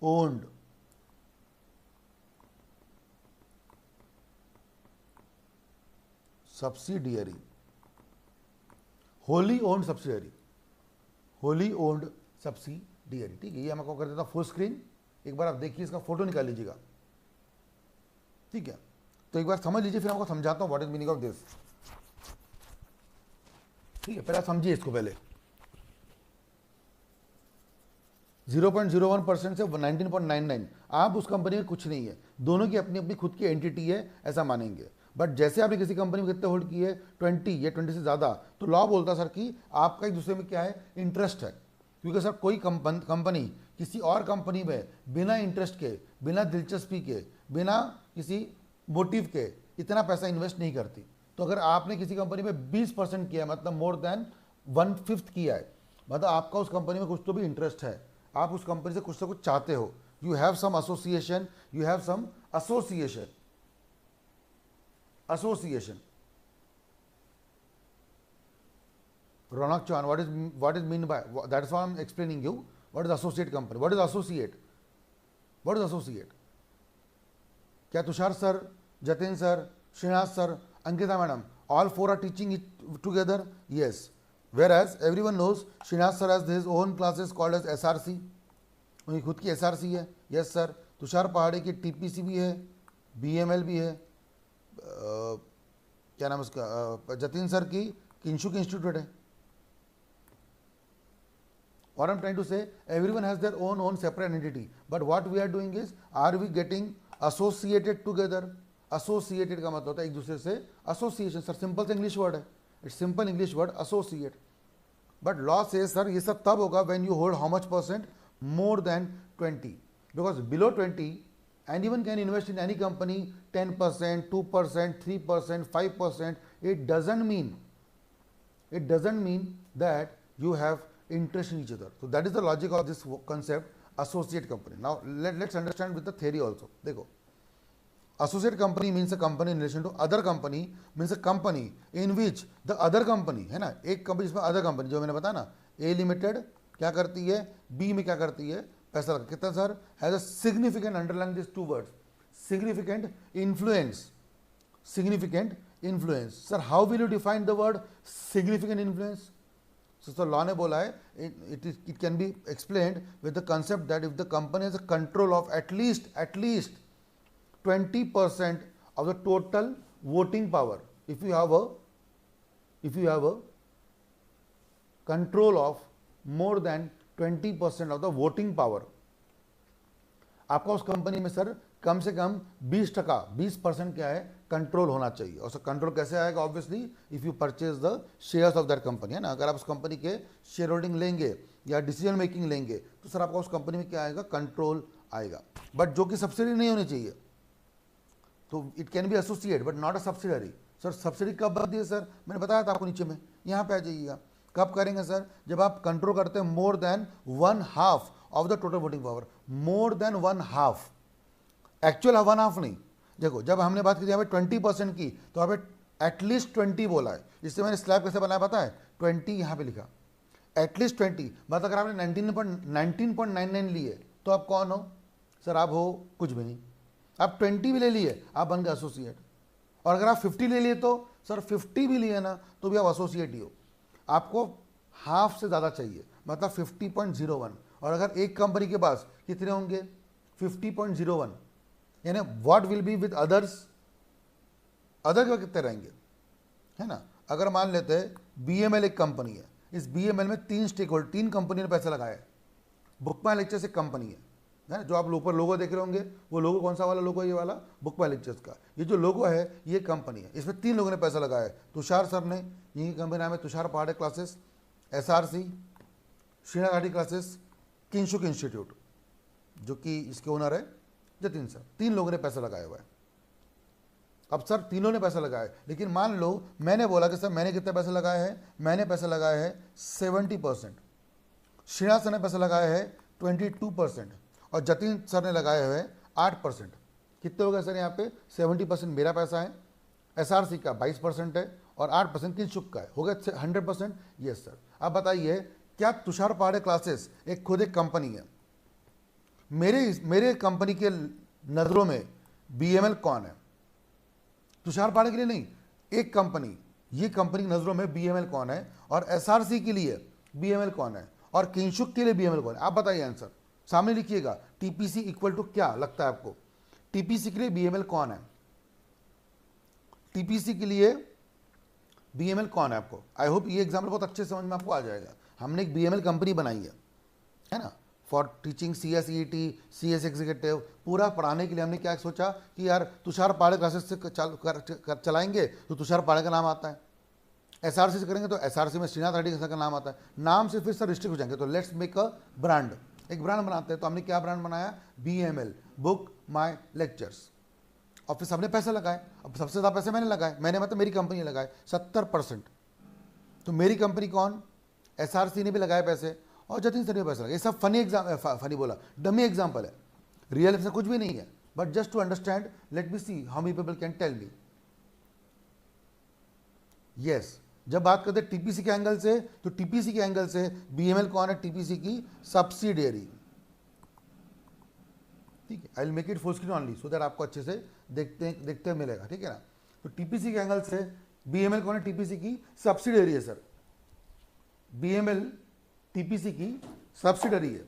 owned subsidiary. Wholly owned subsidiary, wholly owned subsidiary. ठीक है. ये मैं आपको कर देता हूँ फुल स्क्रीन. एक बार आप देखिए, इसका फोटो निकाल लीजिएगा. ठीक है. तो एक बार समझ लीजिए, फिर आपको समझाता हूँ what is meaning of this. ठीक है. पहले आप समझिए इसको. पहले 0.01% से 19.99, आप उस कंपनी में कुछ नहीं है, दोनों की अपनी अपनी खुद की एंटिटी है, ऐसा मानेंगे. बट जैसे आपने किसी कंपनी में कितने होल्ड किए 20 या 20 से ज़्यादा, तो लॉ बोलता सर कि आपका एक दूसरे में क्या है, इंटरेस्ट है. क्योंकि सर कोई कंपनी किसी और कंपनी में बिना इंटरेस्ट के, बिना दिलचस्पी के, बिना किसी मोटिव के इतना पैसा इन्वेस्ट नहीं करती. तो अगर आपने किसी कंपनी में 20% किया, मतलब मोर देन 1/5 किया है, मतलब आपका उस कंपनी में कुछ तो भी इंटरेस्ट है. आप उस कंपनी से कुछ ना कुछ चाहते हो, you have some association, you have some association, association. Ronak Chauhan, what is mean by, that's why I'm explaining you what is associate company, what is associate, what is associate. क्या Tushar sir, Jatin sir, Shrinath sir, Ankita madam, all four are teaching it together? Yes. Whereas everyone knows Srinath sir has his own classes called as SRC, उनकी खुद की SRC है. Yes sir. Tushar पहाड़ी की TPC भी है, BML भी है, क्या नाम उसका, जतिन सर की किंशुक इंस्टीट्यूट है. What I'm trying to say, everyone has their own separate entity, but what we are doing is, are we getting associated together? Associated का मतलब होता है एक दूसरे से association. सर सिंपल से इंग्लिश वर्ड है, it's simple English word associate. But law says sir ये सब तब होगा when you hold how much percent, more than 20, because below 20 anyone can invest in any company 10%, 2%, 3%, 5%. It doesn't mean that you have interest in each other. So that is the logic of this concept, associate company. Now let's understand with the theory also. देखो, associate company means a company in relation to other company, means a company in which the other company है ना, एक company जिसमें other company, जो मैंने बताया ना, A limited क्या करती है, B में क्या करती है, पैसा लगा कितना sir, has a significant, underline these two words, significant influence. Significant influence. Sir, how will you define the word significant influence? So law ने बोला है, it can be explained with the concept that if the company has a control of at least 20% of the total voting power, if you have a control of more than 20% of the voting power, आपका उस company में sir कम से कम 20% क्या है, control होना चाहिए. और sir control कैसे आएगा, obviously if you purchase the shares of that company, है ना. अगर आप उस कंपनी के शेयर होल्डिंग लेंगे या डिसीजन मेकिंग लेंगे तो सर आपका उस कंपनी में क्या आएगा, कंट्रोल आएगा. बट जो कि सब्सिडी नहीं होनी चाहिए, तो it can be associate but not a subsidiary. Sir subsidy कब बनती है सर, मैंने बताया था आपको नीचे में, यहाँ पे आ जाइएगा. कब करेंगे सर, जब आप कंट्रोल करते हैं more than 1/2 of the total voting power, more than 1/2, actual 1/2 नहीं. देखो जब हमने बात की यहाँ पे 20% की, तो यहाँ पे एटलीस्ट 20 बोला है. इससे मैंने स्लैब कैसे बनाया पता है, 20 यहाँ पे लिखा, एटलीस्ट 20. मतलब अगर आपने 19.99 लिए तो आप कौन हो सर, आप हो कुछ भी नहीं. आप 20 भी ले लिए, आप बन गए एसोसिएट. और अगर आप 50 ले लिए तो सर 50 भी लिए ना तो भी आप एसोसिएट ही हो. आपको हाफ से ज़्यादा चाहिए, मतलब 50.01. और अगर एक कंपनी के पास कितने होंगे, 50.01, यानी what will be with others, other के कितने रहेंगे, है ना. अगर मान लेते हैं BML एक कंपनी है, इस BML में 3 स्टेक होल्डर, 3 कंपनी ने पैसा लगाया है. बुक माई लेक्चर्स एक कंपनी है, जो आप ऊपर लोगो देख रहे होंगे, वो लोगो कौन सा वाला लोगो, ये वाला बुक माई लेक्चर्स का. ये जो लोगो है ये कंपनी है, इसमें 3 लोगों ने पैसा लगाया है. तुषार सर ने, यही कंपनी नाम है तुषार पहाड़े क्लासेस, SRC, श्रीनाथ घाटी क्लासेस, किंशुक इंस्टीट्यूट, जो कि इसके ओनर है जतिन सर. 3 लोगों ने पैसा लगाया हुआ है. अब सर तीनों ने पैसा लगाया है, लेकिन मान लो मैंने बोला कि सर मैंने कितना पैसा लगाया है, मैंने पैसा लगाया है 70%, श्रीनाथ सर ने पैसा लगाया है 22% और जतिन सर ने लगाया हुआ है 8%. कितने हो गए सर, यहाँ पे 70% मेरा पैसा है, SRC का 22% है और 8% किंशुक का है, हो गया 100%. Yes sir. अब बताइए, क्या तुषार पहाड़े क्लासेस एक खुद एक कंपनी है, मेरे कंपनी के नज़रों में BML कौन है, तुषार पहाड़े के लिए नहीं, एक कंपनी, ये कंपनी की नज़रों में BML कौन है, और SRC के लिए BML कौन है, और किंशुक के लिए BML कौन है. आप बताइए आंसर सामने लिखिएगा. TPC इक्वल टू क्या लगता है आपको, TPC के लिए BML कौन है, TPC के लिए BML कौन है आपको. आई होप ये एग्जाम्पल बहुत अच्छे समझ में आपको आ जाएगा. हमने एक BML कंपनी बनाई है ना, for teaching CS ET, CS executive, पूरा पढ़ाने के लिए हमने क्या सोचा कि यार तुषार पहाड़े क्लासेस से चलाएंगे तो तुषार पहाड़े का नाम आता है, SRC से करेंगे तो SRC में श्रीनाथ घाटी का नाम आता है. नाम से फिर सर रिस्ट्रिक्ट हो जाएंगे, तो लेट्स मेक अ ब्रांड, एक ब्रांड बनाते हैं. तो हमने क्या ब्रांड बनाया, BML, बुक माई लेक्चर्स. और फिर सबने पैसे लगाए. अब सबसे ज़्यादा पैसे मैंने लगाए, मैंने मतलब मेरी कंपनी लगाए 70%. तो मेरी कंपनी कौन, SRC ने भी लगाए पैसे और जतिन सर ने पैसा लगा। ये सब फनी एग्जाम, फनी बोला, डमी एग्जाम्पल है, रियल से कुछ भी नहीं है, but just to understand, let me see how many people can tell me. Yes, जब बात करते हैं टीपीसी के एंगल से, तो टीपीसी के एंगल से बीएमएल कौन है? टीपीसी की सब्सिडियरी। ठीक है, आई will make it full screen only so that आपको अच्छे से देखते मिलेगा, ठीक है ना। तो टीपीसी के एंगल से बीएमएल कौन है? टीपीसी की सब्सिडियरी है सर। बीएमएल टीपीसी की सब्सिडियरी है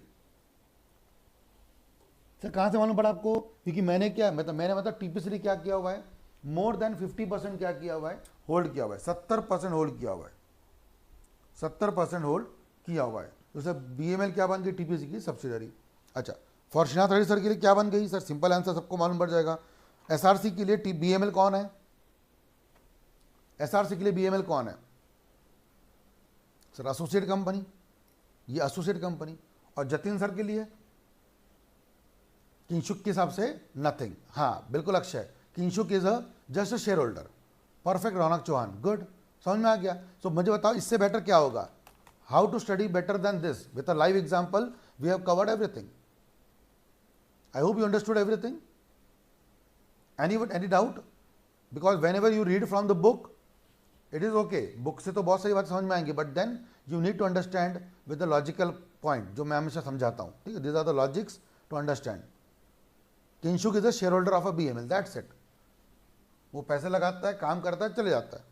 सर। कहां से मालूम पड़ा आपको? क्योंकि मैंने क्या मतलब टीपीसी ने क्या किया हुआ है? मोर देन 50% क्या किया हुआ है? होल्ड किया हुआ है। 70% होल्ड किया हुआ है, 70% होल्ड किया हुआ है। तो सर बीएमएल क्या बन गई? टीपीसी की सब्सिडियरी। अच्छा, फॉर श्रीनाथ रेड्डी सर के लिए क्या बन गई सर? सिंपल आंसर सबको मालूम पड़ जाएगा। एसआरसी के लिए बीएमएल कौन है? एसआरसी के लिए बीएमएल कौन है सर? एसोसिएट कंपनी, ये एसोसिएट कंपनी। और जतिन सर के लिए किंशुक के हिसाब से नथिंग। हाँ बिल्कुल Akshay, Kinshuk is a just a shareholder. Perfect Raunak Chauhan, good, समझ में आ गया। सो मुझे बताओ इससे बेटर क्या होगा? How to study better then this with a live example? We have covered everything. I hope you understood everything. Any doubt? Because whenever you read from the book it is okay, book से तो बहुत सारी बात समझ में आएंगी, but then you need to understand with the logical point, जो मैं हमेशा समझाता हूँ, ठीक है। This are the logics to understand. Kinshuk is a share holder of a BML, that's it. वो पैसे लगाता है, काम करता है, चले जाता है,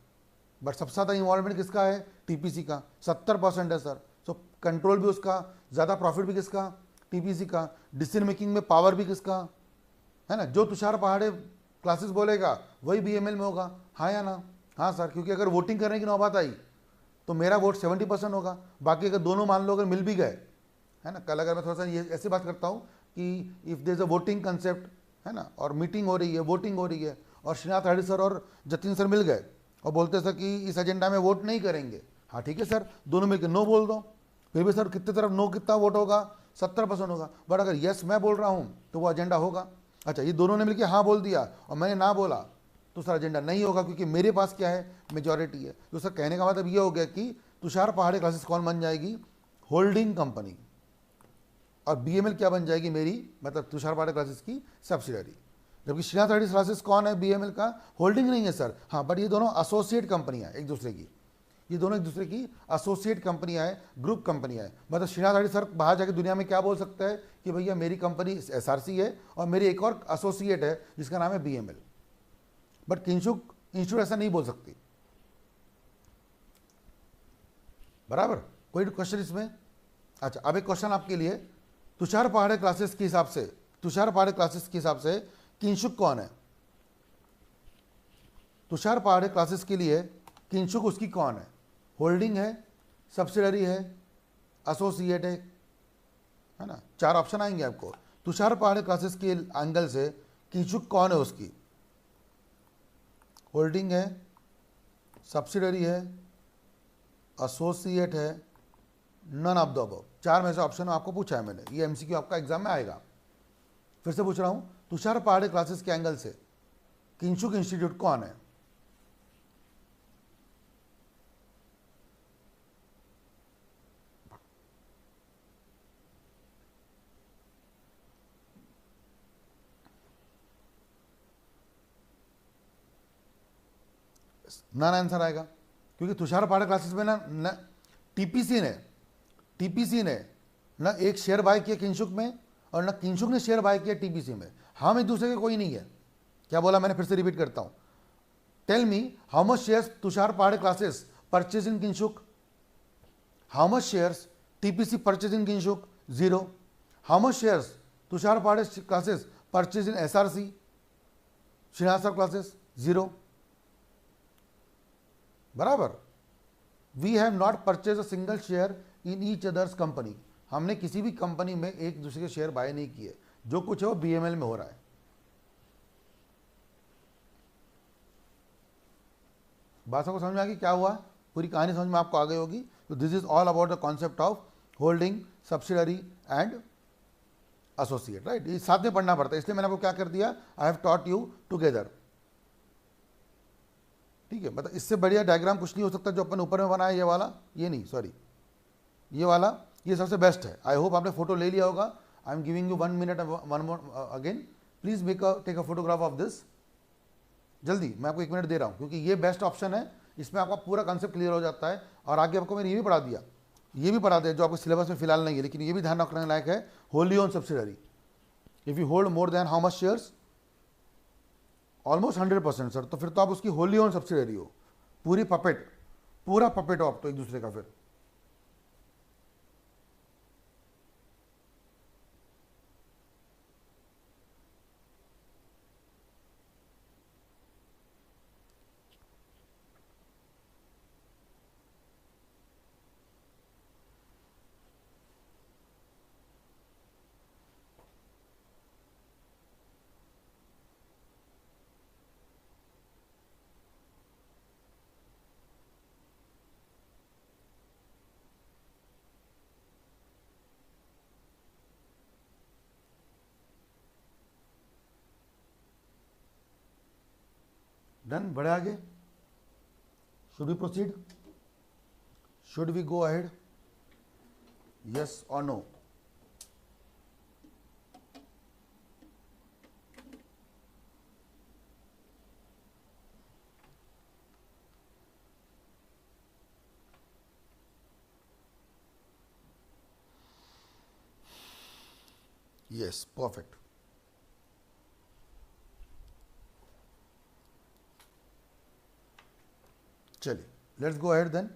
बट सबसे ज़्यादा इन्वॉल्वमेंट किसका है? टीपीसी का, 70% है सर। सो कंट्रोल भी उसका, ज़्यादा प्रॉफिट भी किसका? टीपीसी का। डिसीजन मेकिंग में पावर भी किसका है ना? जो तुषार पहाड़े क्लासेस बोलेगा वही बीएमएल में होगा, हाँ या ना? हाँ सर, क्योंकि अगर वोटिंग करने की नौबत आई तो मेरा वोट 70% होगा, बाकी अगर दोनों मान लो अगर मिल भी गए, है ना। कल अगर मैं थोड़ा सा ये ऐसी बात करता हूँ कि if there is a voting concept, है ना, और मीटिंग हो रही है, वोटिंग हो रही है, और श्रीनाथ रेड्डी सर और जतिन सर मिल गए और बोलते सर कि इस एजेंडा में वोट नहीं करेंगे, हाँ ठीक है सर, दोनों मिलकर नो बोल दो, फिर भी सर कितने तरफ नो कितना वोट होगा? 70% होगा। बट अगर यस मैं बोल रहा हूँ तो वो एजेंडा होगा। अच्छा, ये दोनों ने मिलकर हाँ बोल दिया और मैंने ना बोला तो सर एजेंडा नहीं होगा, क्योंकि मेरे पास क्या है? मेजॉरिटी है। तो सर कहने का मतलब ये हो गया कि तुषार पहाड़े क्लासेस कौन बन जाएगी? Holding company. और बीएमएल क्या बन जाएगी? मेरी मतलब तुषार पहाड़े क्लासेस की सब्सिडियरी। जबकि श्रीनाथ रेड्डी क्लासेस कौन है? बीएमएल का होल्डिंग नहीं है सर, हाँ, बट ये दोनों एसोसिएट कंपनियां एक दूसरे की, ये दोनों एक दूसरे की एसोसिएट कंपनियां हैं, ग्रुप कंपनियां हैं। मतलब श्रीनाथ रेड्डी सर बाहर जाके दुनिया में क्या बोल सकता है कि भैया मेरी कंपनी एसआरसी है और मेरी एक और एसोसिएट है जिसका नाम है बीएमएल, बट किंशुक इंस्टीट्यूट ऐसा नहीं बोल सकती। बराबर? कोई क्वेश्चन इसमें? अच्छा, अब एक क्वेश्चन आपके लिए, तुषार पहाड़े क्लासेस के हिसाब से, तुषार पहाड़े क्लासेस के हिसाब से किंशुक कौन है? तुषार पहाड़े क्लासेस के लिए किंशुक उसकी कौन है? होल्डिंग है, सब्सिडरी है, एसोसिएट है ना? 4 ऑप्शन आएंगे आपको। तुषार पहाड़े क्लासेस के एंगल से किंशुक कौन है? उसकी होल्डिंग है, सब्सिडरी है, एसोसिएट है, नन ऑफ द अबव। 4 में से ऑप्शन आपको पूछा है मैंने, ये एमसीक्यू आपका एग्जाम में आएगा। फिर से पूछ रहा हूं, तुषार पहाड़े क्लासेस के एंगल से किंशुक इंस्टीट्यूट कौन है? नन आंसर आएगा, क्योंकि तुषार पहाड़े क्लासेस में ना टीपीसी ने ना एक शेयर बाय किया किंशुक में, और ना किंशुक ने शेयर बाय किया टीपीसी में। हम एक दूसरे के कोई नहीं है। क्या बोला मैंने? फिर से रिपीट करता हूं। Tell me how much shares Tushar Pahade classes purchase in Kinshuk? How much shares TPC purchase in Kinshuk? 0। How much shares Tushar Pahade classes purchase in SRC Shrinath sir classes? 0। बराबर? We have not purchase a single share in each others company. हमने किसी भी company में एक दूसरे के share bye नहीं किए। जो कुछ है वो बीएमएल में हो रहा है। बात को समझ में आ गई क्या हुआ? पूरी कहानी समझ में आपको आ गई होगी। तो this is all about the concept of holding, subsidiary and associate, right? ये साथ में पढ़ना पड़ता है, इसलिए मैंने आपको क्या कर दिया, I have taught you together. ठीक है, मतलब इससे बढ़िया डायग्राम कुछ नहीं हो सकता जो अपन ऊपर में बनाया, ये वाला, ये नहीं, सॉरी, ये वाला ये सबसे बेस्ट है। आई होप आपने फोटो ले लिया होगा। I am giving you 1 minute, one more again, please take a photograph of this. जल्दी, मैं आपको 1 मिनट दे रहा हूँ, क्योंकि ये बेस्ट ऑप्शन है, इसमें आपका पूरा कंसेप्ट क्लियर हो जाता है। और आगे आपको मैंने ये भी पढ़ा दिया, ये भी पढ़ा दिया जो आपको सिलेबस में फिलहाल नहीं है, लेकिन ये भी ध्यान रखने लायक है, Holi own subsidiary. If you hold more than how much shares, almost 100% sir, तो फिर तो आप उसकी होली ओन सब्सिडरी हो, पूरी पपेट, पूरा पपेट हो आप तो एक दूसरे का। फिर डन, बढ़े आगे। Should we proceed, should we go ahead, yes और नो? Yes, perfect. चलिए, लेट्स गो अहेड देन।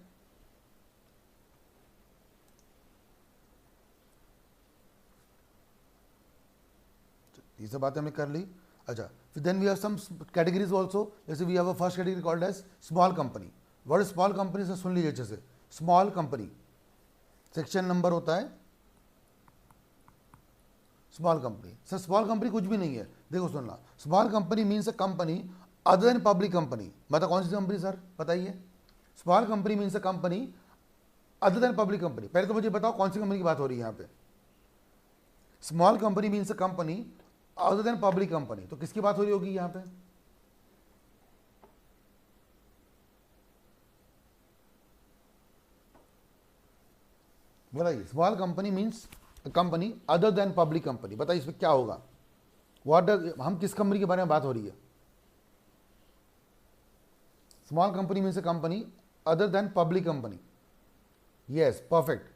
ये सब बातें हमने कर ली। अच्छा, फिर then we have some categories also. जैसे we have a first category called as small company. What is small company? से सुन लीजिए अच्छे से। स्मॉल कंपनी, सेक्शन नंबर होता है small company. Sir small company कुछ भी नहीं है, देखो सुनना। Small company means a company other than public company. मतलब कौन सी कंपनी सर, बताइए? Small company means a company other than public company. पहले तो मुझे बताओ कौन सी कंपनी की बात हो रही है यहाँ पे? Small company means a company other than public company, तो किसकी बात हो रही होगी यहाँ पे? बताइए। Small company means company other than public company. बताइए इसमें क्या होगा? व्हाट डज, हम किस कंपनी के बारे में बात हो रही है? Small company means a company other than public company. Yes, perfect.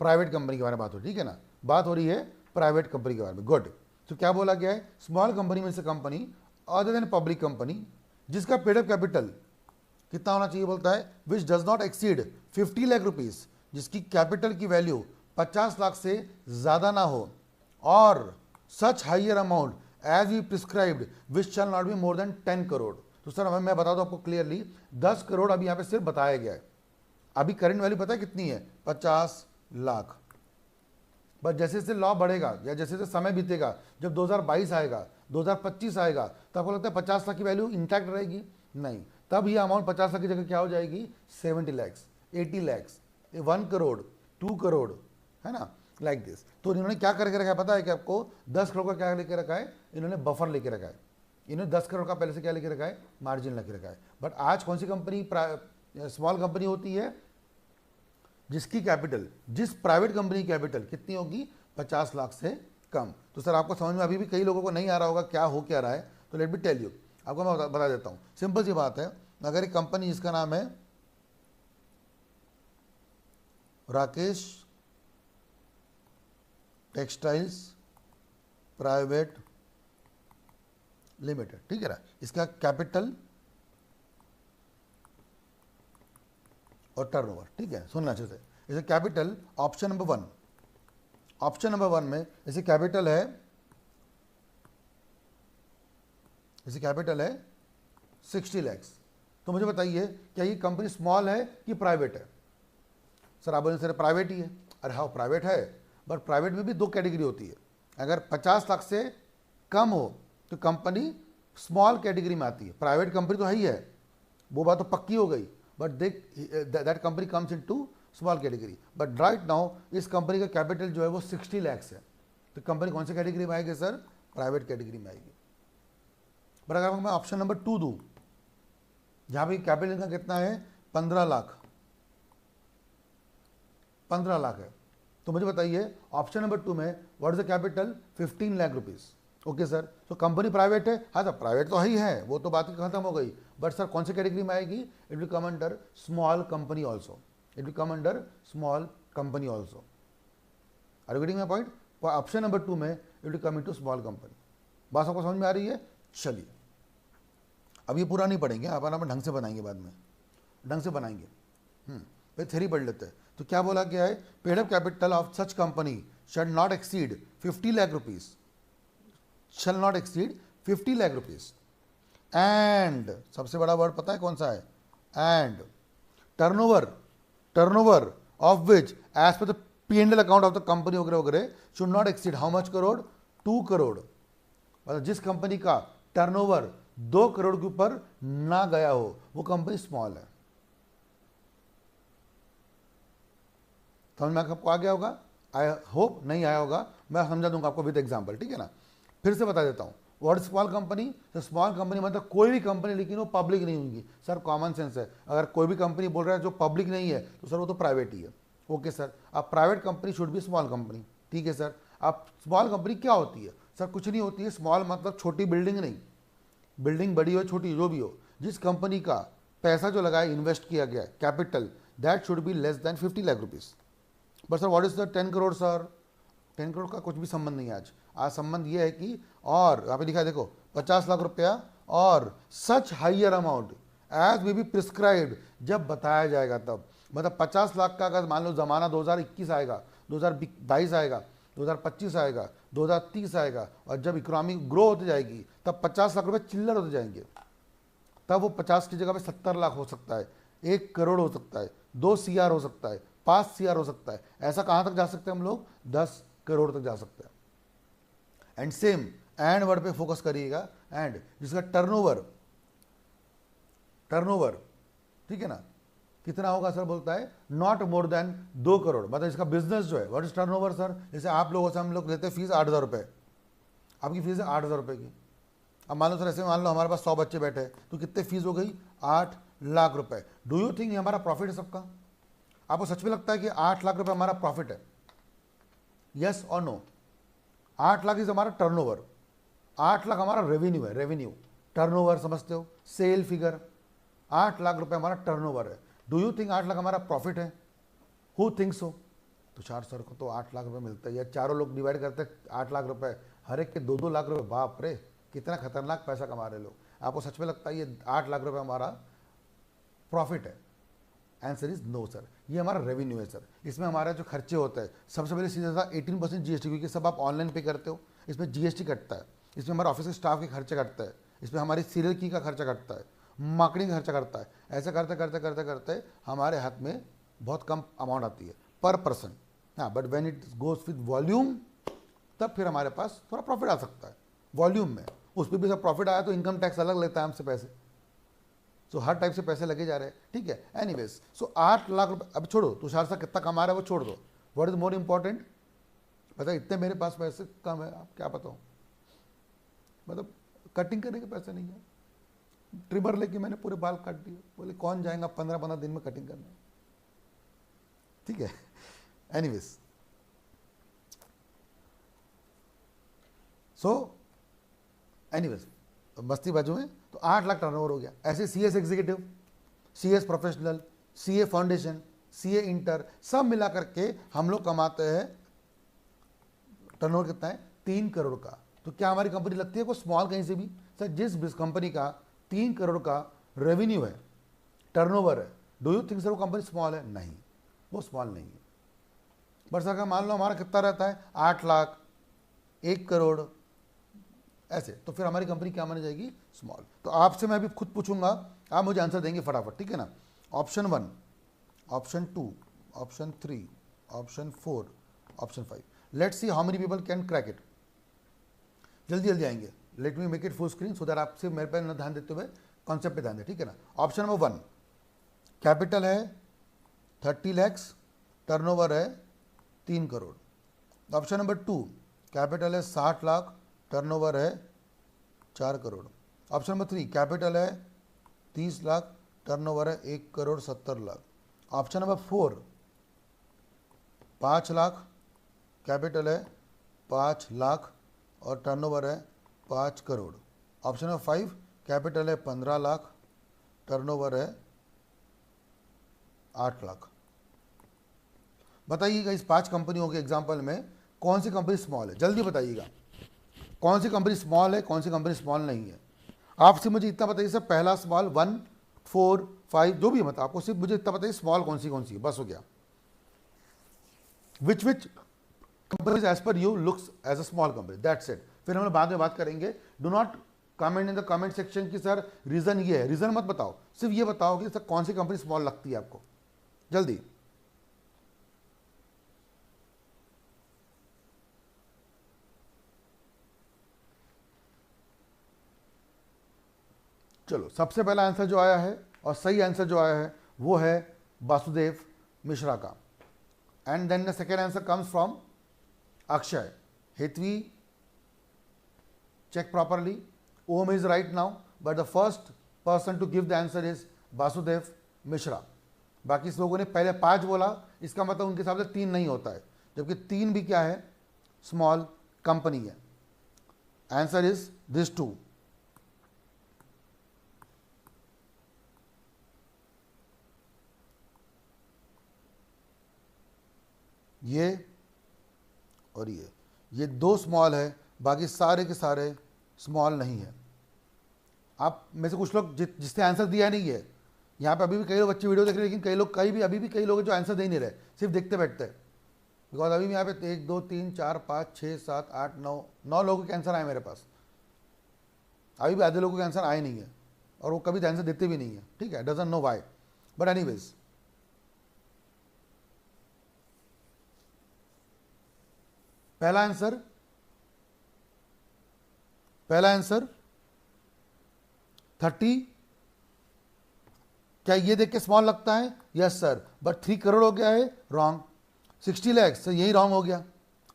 Private company के बारे में बात हो रही है, ठीक है ना? बात हो रही है प्राइवेट कंपनी के बारे में। गुड। तो क्या बोला गया है? Small company means a company other than public company जिसका पेड अप कैपिटल कितना होना चाहिए? बोलता है which does not exceed 50 lakh rupees, जिसकी कैपिटल की वैल्यू 50 लाख से ज्यादा ना हो, और such higher amount as we prescribed which shall not be more than 10 crore. तो सर हमें, मैं बता दूं आपको क्लियरली, 10 करोड़ अभी यहाँ पे सिर्फ बताया गया है। अभी करंट वैल्यू पता है कितनी है? 50 लाख। बस जैसे जैसे लॉ बढ़ेगा या जैसे जैसे समय बीतेगा, जब 2022 आएगा, 2025 आएगा, तो आपको लगता है 50 लाख की वैल्यू इंटैक्ट रहेगी? नहीं, तब ये अमाउंट 50 लाख की जगह क्या हो जाएगी? 70 लैक्स, 80 लैक्स, 1 करोड़, 2 करोड़, है ना, लाइक दिस। तो इन्होंने क्या करके रखा है पता है कि आपको? 10 करोड़ का क्या लेके रखा है इन्होंने? बफर लेके रखा है। इन्होंने 10 करोड़ का पहले से क्या लेके रखा है? मार्जिन लेके रखा है। बट आज कौन सी कंपनी स्मॉल कंपनी होती है? जिसकी कैपिटल, जिस प्राइवेट कंपनी की कैपिटल कितनी होगी? 50 लाख से कम। तो सर आपको समझ में अभी भी कई लोगों को नहीं आ रहा होगा क्या हो क्या रहा है, तो लेट मी टेल यू। आपको मैं बता देता हूँ, सिंपल सी बात है। अगर एक कंपनी जिसका नाम है राकेश टेक्सटाइल्स प्राइवेट लिमिटेड, ठीक है ना, इसका कैपिटल और टर्नओवर, ठीक है, सुनना अच्छे से। इसे capital option number 1, option number 1 में इसे कैपिटल है, इसे कैपिटल है 60 लैक्स। तो मुझे बताइए क्या ये कंपनी स्मॉल है कि प्राइवेट है? सर आप बोले सर प्राइवेट ही है। अरे हाँ प्राइवेट है, बट प्राइवेट में भी 2 कैटेगरी होती है। अगर 50 लाख से कम हो तो कंपनी स्मॉल कैटेगरी में आती है। प्राइवेट कंपनी तो है ही है, वो बात तो पक्की हो गई, but that company comes in to small category. But right now इस कंपनी का कैपिटल जो है वो 60 लैक्स है, तो कंपनी कौन सी कैटेगरी में आएगी सर? प्राइवेट कैटेगरी में आएगी। बट अगर मैं ऑप्शन नंबर 2 दूँ, जहाँ पे कैपिटल का कितना है? 15 लाख, 15 लाख है, तो मुझे बताइए ऑप्शन नंबर 2 में what is the capital 15 lakh rupees. Okay sir, तो कंपनी प्राइवेट है, हाँ सर प्राइवेट तो ही है, वो तो बात खत्म हो गई, बट सर कौन सी कैटेगरी में आएगी, it will come under small company also, it will come under small company also. Are you getting my point? Option number 2 में it will come into small company. बात आपको समझ में आ रही है? चलिए अब ये पूरा नहीं पढ़ेंगे, अपन ढंग से बनाएंगे, बाद में ढंग से बनाएंगे। फिर थ्योरी पढ़ लेते हैं। तो क्या बोला गया है, paid up capital of such company shall not exceed 50 lakh rupees, shall not exceed 50 lakh rupees and, सबसे बड़ा वर्ड पता है कौन सा है, and turnover of which as per the P&L account of the company वगैरह वगैरह should not exceed how much crore, 2 crore. मतलब जिस कंपनी का टर्नओवर 2 करोड़ के ऊपर ना गया हो वो कंपनी स्मॉल है। समझ में आपको आ गया होगा? आई होप नहीं आया होगा, मैं समझा दूंगा आपको विद एग्जांपल, ठीक है ना। फिर से बता देता हूं, व्हाट स्मॉल कंपनी, तो स्मॉल कंपनी मतलब कोई भी कंपनी लेकिन वो पब्लिक नहीं होंगी। सर कॉमन सेंस है, अगर कोई भी कंपनी बोल रहा है जो पब्लिक नहीं है तो सर वो तो प्राइवेट ही है। ओके सर, अब private company should be small company, ठीक है सर। अब स्मॉल कंपनी क्या होती है? सर कुछ नहीं होती है, स्मॉल मतलब छोटी बिल्डिंग नहीं, बिल्डिंग बड़ी हो छोटी जो भी हो, जिस कंपनी का पैसा जो लगाया इन्वेस्ट किया गया capital, that should be less than 50 lakh rupees. But sir what is the 10 crore? Sir 10 crore का कुछ भी संबंध नहीं है आज संबंध ये है कि, और यहाँ पे लिखा है देखो 50 लाख रुपया और such higher amount as may be prescribed, जब बताया जाएगा तब। मतलब 50 लाख का अगर मान लो जमाना 2021 आएगा, 2022 आएगा, 2025 आएगा, 2030 आएगा, और जब इकोनॉमी ग्रो होती जाएगी तब 50 लाख रुपए चिल्लर होते जाएंगे, तब वो 50 की जगह पे 70 लाख हो सकता है, 1 करोड़ हो सकता है, 2 CR हो सकता है, 5 CR हो सकता है। ऐसा कहाँ तक जा सकते हैं हम लोग? 10 करोड़ तक जा सकते हैं। एंड सेम एंड वर्ड पे फोकस करिएगा, एंड जिसका टर्नओवर ठीक है ना, कितना होगा सर? बोलता है नॉट मोर देन 2 करोड़। मतलब इसका बिजनेस जो है, व्हाट इज टर्नओवर सर? जैसे आप लोगों से हम लोग लेते हैं फीस 8,000 रुपये, आपकी फीस है 8,000 रुपये की। अब मान लो सर ऐसे मान लो हमारे पास 100 बच्चे बैठे, तो कितने फीस हो गई? 8 लाख रुपए। डू यू थिंक ये हमारा प्रॉफिट है सबका? आपको सच में लगता है कि 8 लाख रुपए हमारा प्रॉफिट है? यस और नो? 8 लाख इज हमारा टर्नओवर, 8 लाख हमारा रेवेन्यू है। रेवेन्यू टर्नओवर समझते हो, सेल फिगर। 8 लाख रुपए हमारा टर्नओवर है। डू यू थिंक 8 लाख हमारा प्रॉफिट है? Who think so? Tushar sir को तो 8 लाख रुपए मिलता है, या चारों लोग डिवाइड करते हैं 8 लाख रुपए, हर एक के 2-2 लाख रुपए। बाप रे, कितना खतरनाक पैसा कमा रहे लोग। आपको सच में लगता है ये 8 लाख रुपए हमारा प्रॉफिट है? आंसर इज नो सर, ये हमारा रेवेन्यू है सर। इसमें हमारा जो खर्चे होते हैं, सबसे पहले सीधा सा 18% जीएसटी, क्योंकि सब आप ऑनलाइन पे करते हो, इसमें जीएसटी कटता है, इसमें हमारे ऑफिस के स्टाफ के खर्चे कटता है, इसमें हमारी सीरियल की का खर्चा कटता है, मार्केटिंग खर्चा करता है। ऐसा करते करते करते करते हमारे हाथ में बहुत कम अमाउंट आती है पर पर्सन। हाँ, but when it goes with volume, तब फिर हमारे पास थोड़ा प्रॉफिट आ सकता है वॉल्यूम में। उस पर भी सब प्रॉफिट आया तो इनकम टैक्स अलग लेता है हमसे पैसे, तो हर टाइप से पैसे लगे जा रहे हैं, ठीक है। एनीवेज, सो 8 लाख रुपए अब छोड़ो, तुषार सा कितना कमा रहा है वो छोड़ दो। What is more important? पता है इतने मेरे पास पैसे कम है, आप क्या बताओ, मतलब कटिंग करने के पैसे नहीं है। ट्रिमर लेके मैंने पूरे बाल काट दिए, बोले कौन जाएगा 15-15 दिन में कटिंग करने, ठीक है। एनीवेज, मस्ती बाजू में, तो 8 लाख टर्नओवर हो गया। ऐसे CS executive, CS professional, CA foundation, CA inter, सब मिला करके हम लोग कमाते हैं टर्नओवर कितना है? 3 करोड़ का। तो क्या हमारी कंपनी लगती है कोई स्मॉल कहीं से भी? सर जिस कंपनी का 3 करोड़ का रेवेन्यू है, टर्नओवर है, डू यू थिंक सर वो कंपनी स्मॉल है? नहीं, वो स्मॉल नहीं है। बट सर का मान लो हमारा कितना रहता है? 8 लाख, 1 करोड़, ऐसे, तो फिर हमारी कंपनी क्या मानी जाएगी? स्मॉल। तो आपसे मैं अभी खुद पूछूंगा, आप मुझे आंसर देंगे फटाफट, ठीक है ना। Option 1, option 2, option 3, option 4, option 5। Let's see how many people can crack it. जल्दी जल्दी आएंगे। Let me make it full screen so that आपसे मेरे पे न ध्यान देते हुए कॉन्सेप्ट पे ध्यान दे, ठीक है ना। ऑप्शन नंबर 1, कैपिटल है 30 लैक्स, टर्नओवर है 3 करोड़। ऑप्शन नंबर 2, कैपिटल है 60 लाख, टर्नओवर है 4 करोड़। ऑप्शन नंबर 3, कैपिटल है 30 लाख, टर्नओवर है 1 crore 70 lakh. Option number 4, 5 lakh, capital है 5 लाख और टर्नओवर है 5 करोड़। ऑप्शन नंबर 5, कैपिटल है 15 लाख, टर्नओवर है 8 लाख। बताइएगा इस 5 कंपनियों के एग्जाम्पल में कौन सी कंपनी स्मॉल है, जल्दी बताइएगा कौन सी कंपनी स्मॉल है, कौन सी कंपनी स्मॉल नहीं है। आपसे मुझे इतना बताइए सर, पहला स्मॉल 1, 4, 5 जो भी है, मतलब आपको सिर्फ मुझे इतना बताइए स्मॉल कौन सी है, बस हो गया। Which companies as per you looks as a small company, that's it. फिर हम बाद में बात करेंगे। Do not comment in the comment section कि सर रीजन ये है, रीजन मत बताओ, सिर्फ ये बताओ कि सर कौन सी कंपनी स्मॉल लगती है आपको, जल्दी। चलो, सबसे पहला आंसर जो आया है और सही आंसर जो आया है वो है वासुदेव मिश्रा का। And then the second answer comes from Akshay. Hetvi, check properly. Om is right now, but the first person to give the answer is Vasudev Mishra. बाकी इस लोगों ने पहले 5 बोला, इसका मतलब उनके हिसाब से 3 नहीं होता है, जबकि 3 भी क्या है, स्मॉल कंपनी है। Answer is this 2। ये और ये 2 स्मॉल है, बाकी सारे के सारे स्मॉल नहीं है। आप में से कुछ लोग जिसने आंसर दिया नहीं है, यहाँ पे अभी भी कई लोग बच्चे वीडियो देख रहे हैं, लेकिन कई लोग अभी भी कई लोग जो आंसर दे ही नहीं रहे, सिर्फ देखते बैठते हैं। बिकॉज अभी भी यहाँ पे 1, 2, 3, 4, 5, 6, 7, 8, 9 लोगों के आंसर आए मेरे पास। अभी भी आधे लोगों के आंसर आए नहीं है और वो कभी आंसर देते भी नहीं है, ठीक है, doesn't know why, but anyways. पहला आंसर 30। क्या ये देख के स्मॉल लगता है? यस सर, बट 3 करोड़ हो गया है, रॉन्ग। 60 लाख सर, यही रॉन्ग हो गया।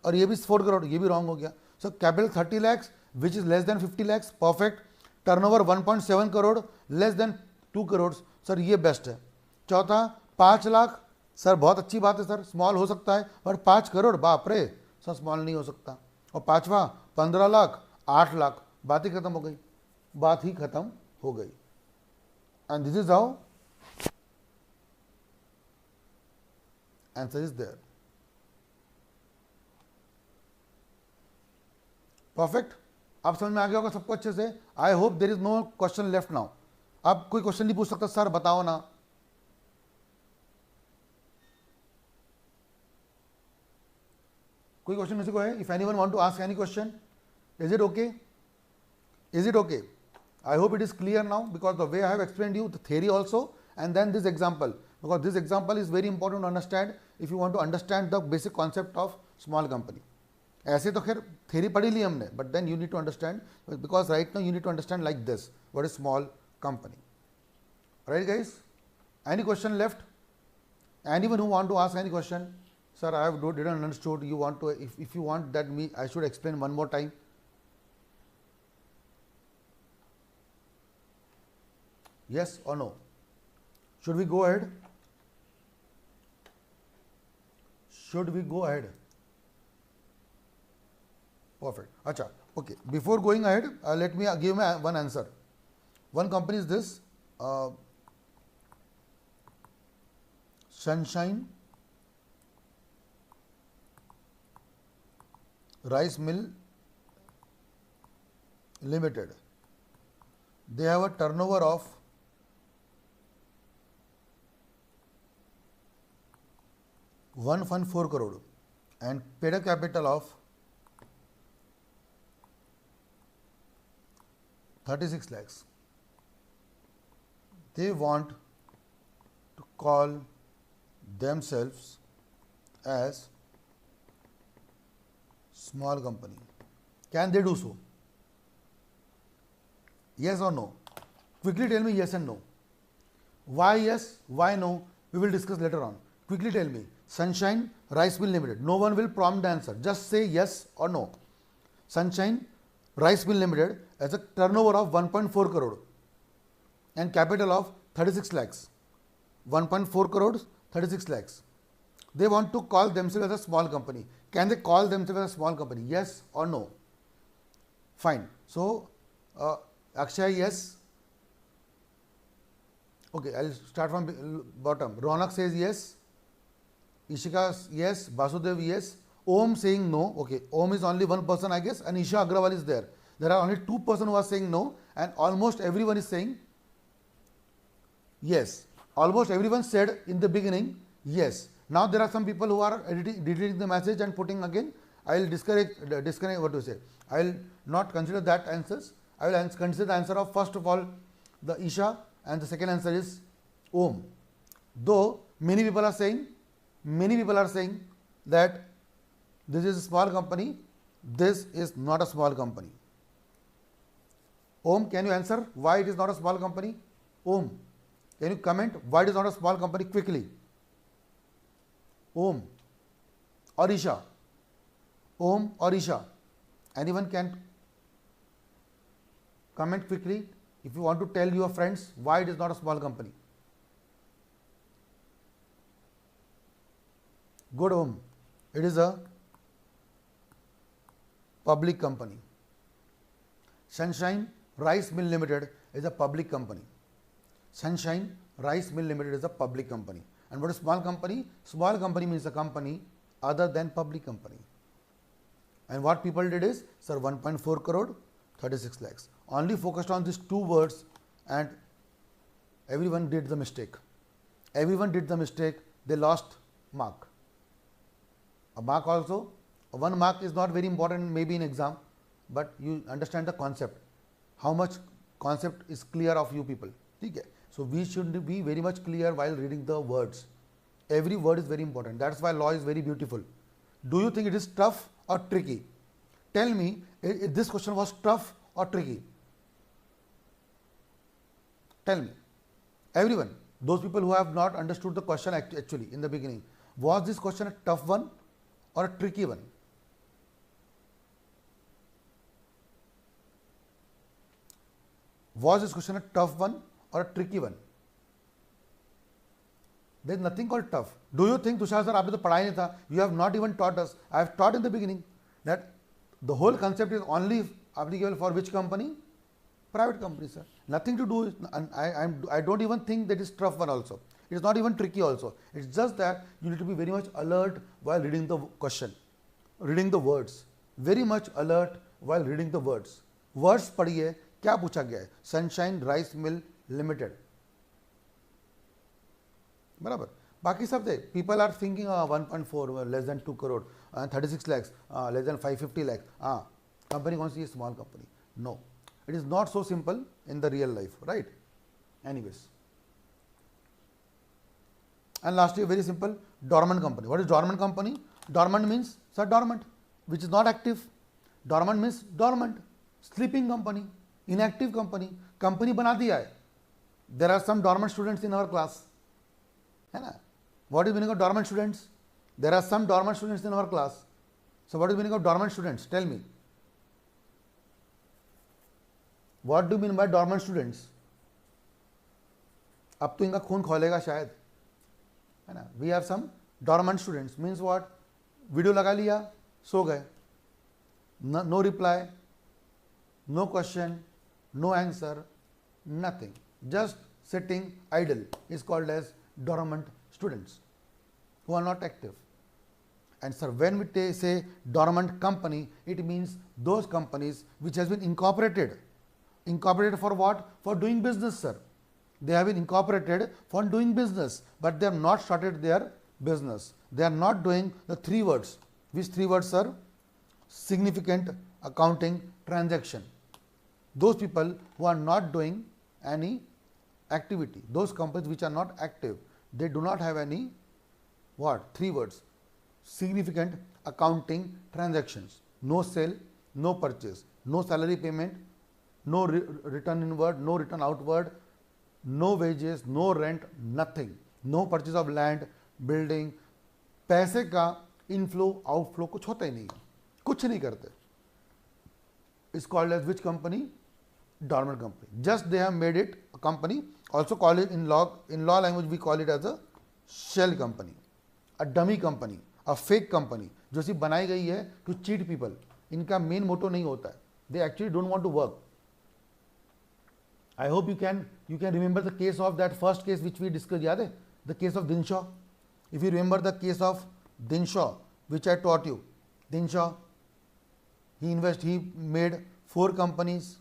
और ये भी 4 करोड़, ये भी रॉन्ग हो गया। So capital 30 lakh which is less than 50 lakh, perfect. Turnover 1.7 crore, less than 2 crore, sir ये बेस्ट है। चौथा 5 लाख, सर बहुत अच्छी बात है सर, स्मॉल हो सकता है, पर 5 करोड़ बाप रे सर, स्मॉल नहीं हो सकता। और पांचवा 15 लाख, 8 लाख, बात ही खत्म हो गई, बात ही खत्म हो गई। And this is how answer is there. Perfect, आप समझ में आ गया होगा सबको अच्छे से। I hope there is no question left now. अब कोई क्वेश्चन नहीं पूछ सकता सर बताओ ना, कोई क्वेश्चन किसी को है? If anyone want to ask any question, is it okay? Is it okay? I hope it is clear now, because the way I have explained you the theory also and then this example, because this example is very important to understand if you want to understand the basic concept of small company. ऐसे तो खैर theory पढ़ी ली हमने, but then you need to understand, because right now you need to understand like this, what is small company. Right guys? Any question left? Anyone who want to ask any question? Sir, I have didn't understood. You want to, if you want that I should explain one more time. Yes or no? Should we go ahead? Should we go ahead? Perfect. Acha. Okay. Before going ahead, let me give me one answer. One company is this, Sunshine Rice Mill Limited. They have a turnover of 1.4 crore and paid a capital of 36 lakhs. They want to call themselves as small company. Can they do so? Yes or no? Quickly tell me yes and no. Why yes, why no, we will discuss later on. Quickly tell me. Sunshine Rice Mill Limited. No one will prompt the answer. Just say yes or no. Sunshine Rice Mill Limited has a turnover of 1.4 crore and capital of 36 lakhs. 1.4 crores, 36 lakhs. They want to call themselves as a small company. Can they call themselves as a small company? Yes or no? Fine. So, Akshay, yes. Okay, I'll start from bottom. Ronak says yes. Ishika, yes. Basudev, yes. Om saying no. Okay, Om is only one person, I guess, and Isha Agrawal is there. There are only two persons who are saying no, and almost everyone is saying yes. Almost everyone said in the beginning yes. Now there are some people who are deleting the message and putting again. I will disconnect what to say. I will not consider that answers. I will consider the answer of first of all the Isha, and the second answer is Om. Though many people are saying that this is a small company, this is not a small company. Om, can you answer why it is not a small company? Om, can you comment why it is not a small company quickly? Om or Isha? Om or Isha? Anyone can comment quickly if you want to tell your friends why it is not a small company. Good, Om. It is a public company. Sunshine Rice Mill Limited is a public company. Sunshine Rice Mill Limited is a public company. And what is small company? Small company means a company other than public company. And what people did is, sir, 1.4 crore, 36 lakhs. Only focused on these two words, and everyone did the mistake. Everyone did the mistake. They lost mark. A mark also, 1 mark is not very important maybe in exam, but you understand the concept. How much concept is clear of you people. Okay? So we should be very much clear while reading the words. Every word is very important. That's why law is very beautiful. Do you think it is tough or tricky? Tell me if this question was tough or tricky. Tell me. Everyone, those people who have not understood the question actually in the beginning, was this question a tough one or a tricky one? Was this question a tough one or a tricky one? There is nothing called tough. Do you think, Tushar sir, आपने तो पढ़ाई नहीं था? You have not even taught us. I have taught in the beginning that the whole concept is only applicable for which company? Private company, sir. Nothing to do. I don't even think that is tough one also. It is not even tricky also. It's just that you need to be very much alert while reading the question, reading the words. Very much alert while reading the words. Words पढ़िए. क्या पूछा गया है? Sunshine Rice Mill Limited. बराबर. बाकी सब थे. People are thinking 1.4 less than 2 crore, 36 lakhs, less than 550 lakhs. Company कौन सी है? Small company. No, it is not so simple in the real life, right? Anyways, and lastly, very simple, dormant company. What is dormant company? Dormant means, sir, dormant, which is not active. Dormant means dormant, sleeping company, inactive company. Company बना दिया है. There are some dormant students in our class. है ना? What is meaning of dormant students? There are some dormant students in our class. So what is meaning of dormant students? Tell me. What do you mean by dormant students? अब तो इनका खून खोलेगा शायद, है ना? We have some dormant students. Means what? Video लगा लिया, सो गए. No reply, no question, no answer, nothing. Just sitting idle is called as dormant students who are not active. And sir, when we say dormant company, it means those companies which has been incorporated. Incorporated for what? For doing business, sir. They have been incorporated for doing business, but they have not started their business. They are not doing the 3 words. Which 3 words, sir? Significant accounting transaction. Those people who are not doing any activity, those companies which are not active, they do not have any what? 3 words. Significant accounting transactions. No sale, no purchase, no salary payment, no return inward, no return outward, no wages, no rent, nothing. No purchase of land, building. पैसे का inflow outflow कुछ होता ही नहीं, कुछ नहीं करते. It's called as which company? Dormant company. Just they have made it a company. Also call it in law language we call it as a shell company. A dummy company, a fake company जो सिर्फ बनाई गई है to cheat people. इनका main motto नहीं होता है. They actually don't want to work. I hope you can remember the case of that first case which we discussed. याद है? The case of Dinshaw. If you remember the case of Dinshaw, which I taught you, Dinshaw, he made 4 companies.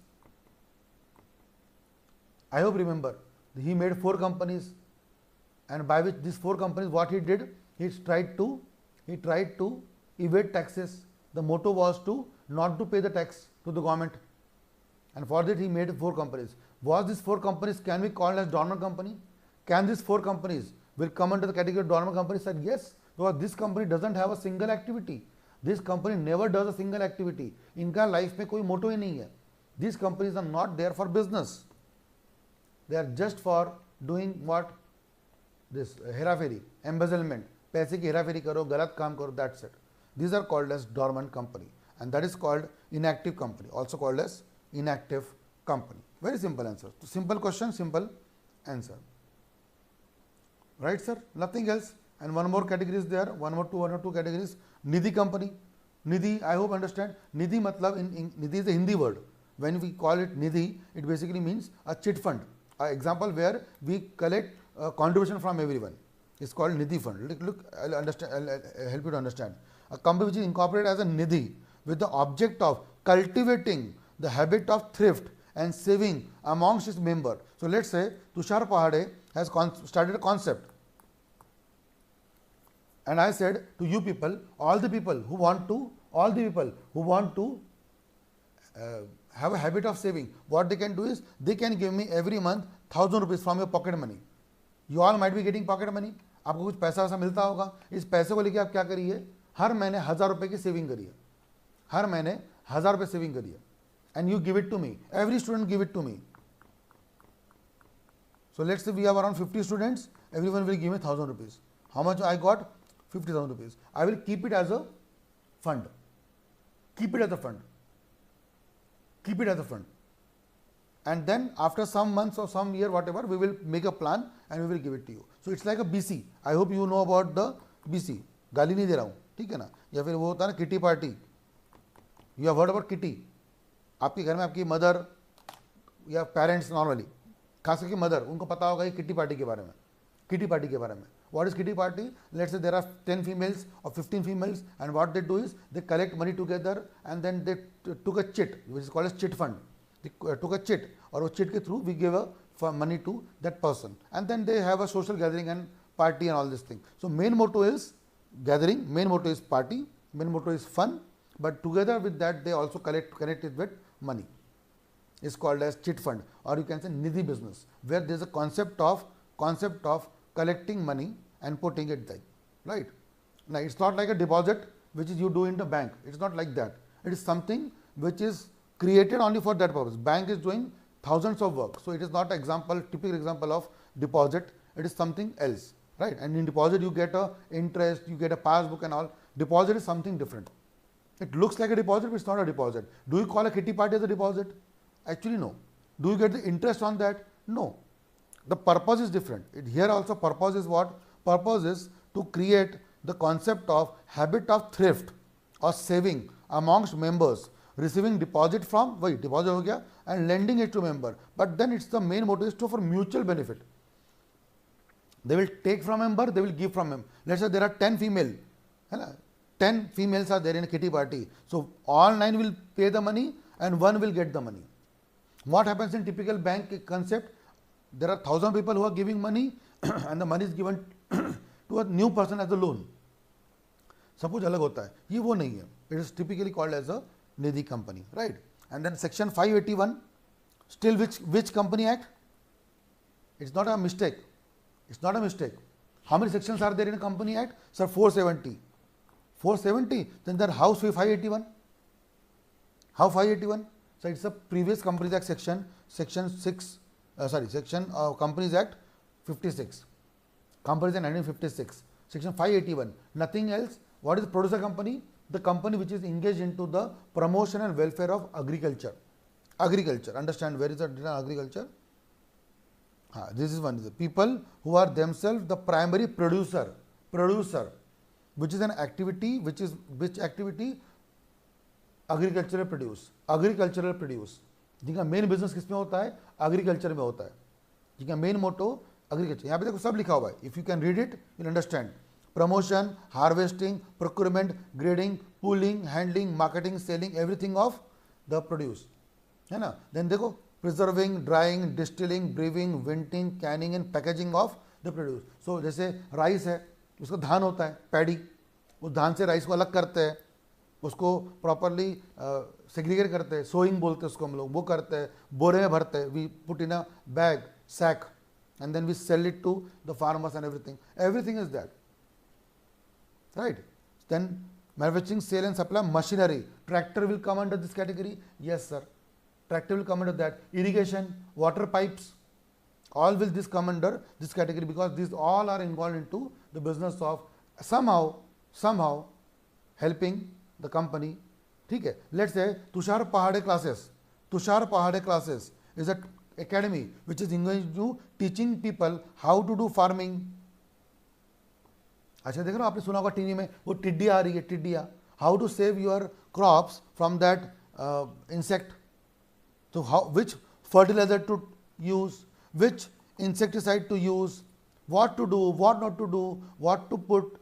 I hope remember. He made 4 companies, and by which these 4 companies, what he did, he tried to evade taxes. The motto was to not to pay the tax to the government, and for that he made 4 companies. Was these 4 companies can be called as dormant company? Can these 4 companies will come under the category of dormant company? Said yes, because this company doesn't have a single activity. This company never does a single activity. इनका life में कोई मोटो ही नहीं है. These companies are not there for business. They are just for doing what? This हेराफेरी, embezzlement, पैसे की हेराफेरी करो, गलत काम करो, that's it. These are called as dormant company, and that is called inactive company, also called as inactive company. Very simple answer. So simple question, simple answer. Right, sir? Nothing else. And one more category is there. One or two categories. Nidhi company. Nidhi, I hope understand. Nidhi matlab in Nidhi is a Hindi word. When we call it Nidhi, it basically means a chit fund. An example where we collect contribution from everyone. It's called Nidhi fund. Look, I'll help you to understand. A company which is incorporated as a Nidhi with the object of cultivating the habit of thrift and saving amongst its member. So let's say Tushar Pahade has started a concept, and I said to you people, all the people who want to have a habit of saving, what they can do is they can give me every month 1,000 rupees from your pocket money. You all might be getting pocket money. आपको कुछ पैसा वैसा मिलता होगा. इस पैसे को लेके आप क्या करिए, हर महीने 1,000 रुपए की सेविंग करिए. हर महीने 1,000 रुपए सेविंग करिए. And you give it to me. Every student give it to me. So let's say we have around 50 students. Everyone will give me 1,000 rupees. How much I got? 50,000 rupees. I will keep it as a fund. Keep it as a fund. Keep it as a fund. And then after some months or some year, whatever, we will make a plan and we will give it to you. So it's like a BC. I hope you know about the BC. गाली नहीं दे रहा हूँ, ठीक है ना? या फिर वो होता है ना kitty party. You have heard about kitty. आपके घर में आपकी मदर या पेरेंट्स नॉर्मली, खास करके मदर, उनको पता होगा ये किटी पार्टी के बारे में. किटी पार्टी के बारे में. What is kitty party? Let's say there are 10 females or 15 females, and what they do is they collect money together and then they took a chit, which is called as chit fund. They took a chit, और वो chit के through we give a money to that person, and then they have a social gathering and party and all this thing. So main motto is gathering, main motto is party, main motto is fun, but together with that they also connect it with money. It's called as chit fund, or you can say nidhi business, where there is a concept of collecting money and putting it there, right? Now it's not like a deposit which is you do in the bank. It's not like that. It is something which is created only for that purpose. Bank is doing thousands of work, so it is not typical example of deposit. It is something else, right? And in deposit you get a interest, you get a passbook and all. Deposit is something different. It looks like a deposit, but it's not a deposit. Do you call a kitty party as a deposit? Actually, no. Do you get the interest on that? No. The purpose is different. Here also purpose is what? Purpose is to create the concept of habit of thrift or saving amongst members, receiving deposit from, deposit ho gaya, and lending it to member. But then it's the main motive is to for mutual benefit. They will take from member, they will give from member. Let's say there are 10 female, 10 females are there in a kitty party. So all 9 will pay the money and 1 will get the money. What happens in typical bank concept? There are 1,000 people who are giving money and the money is given to a new person as a loan. सब कुछ अलग होता है, ये वो नहीं है. It is typically called as a Nidhi company, right? And then section 581, still which company act? It's not a mistake. It's not a mistake. How many sections are there in a company act? Sir, 470. 470. Then there House 581. How 581? So it's a previous Companies Act section Companies Act 56. Companies Act 1956. Section 581. Nothing else. What is producer company? The company which is engaged into the promotion and welfare of agriculture. Agriculture. Understand where is the agriculture? This is one. The people who are themselves the primary producer. which is an activity, which activity? Agricultural produce, जिनका main business किस में होता है? Agriculture में होता है, जिनका main motto agriculture. यहाँ पे देखो सब लिखा हुआ है, if you can read it you understand. Promotion, harvesting, procurement, grading, pooling, handling, marketing, selling, everything of the produce, है ना। देन देखो preserving, drying, distilling, brewing, vinting, canning and packaging of the produce. So जैसे rice है, उसका धान होता है, paddy, उस धान से राइस को अलग करते हैं, उसको प्रॉपरली सेग्रीगेट करते हैं, सोइंग बोलते हैं उसको हम लोग, वो करते हैं, बोरे में भरते हैं, we put in a bag, sack, and then we sell it to the farmers and everything is that, right. Then manufacturing, sell and supply machinery, tractor will come under this category, yes sir, tractor will come under that. Irrigation, water pipes, all will this come under this category, because these all are involved into the business of somehow helping the company. ठीक है, let's say Tushar पहाड़े classes is an academy which is engaged to teaching people how to do farming. अच्छा देख रहे हो, आपने सुना होगा टीवी में वो टिड्डियाँ आ रही है, टिड्डियाँ, how to save your crops from that insect. So which fertilizer to use, which insecticide to use, what to do, what not to do, what to put,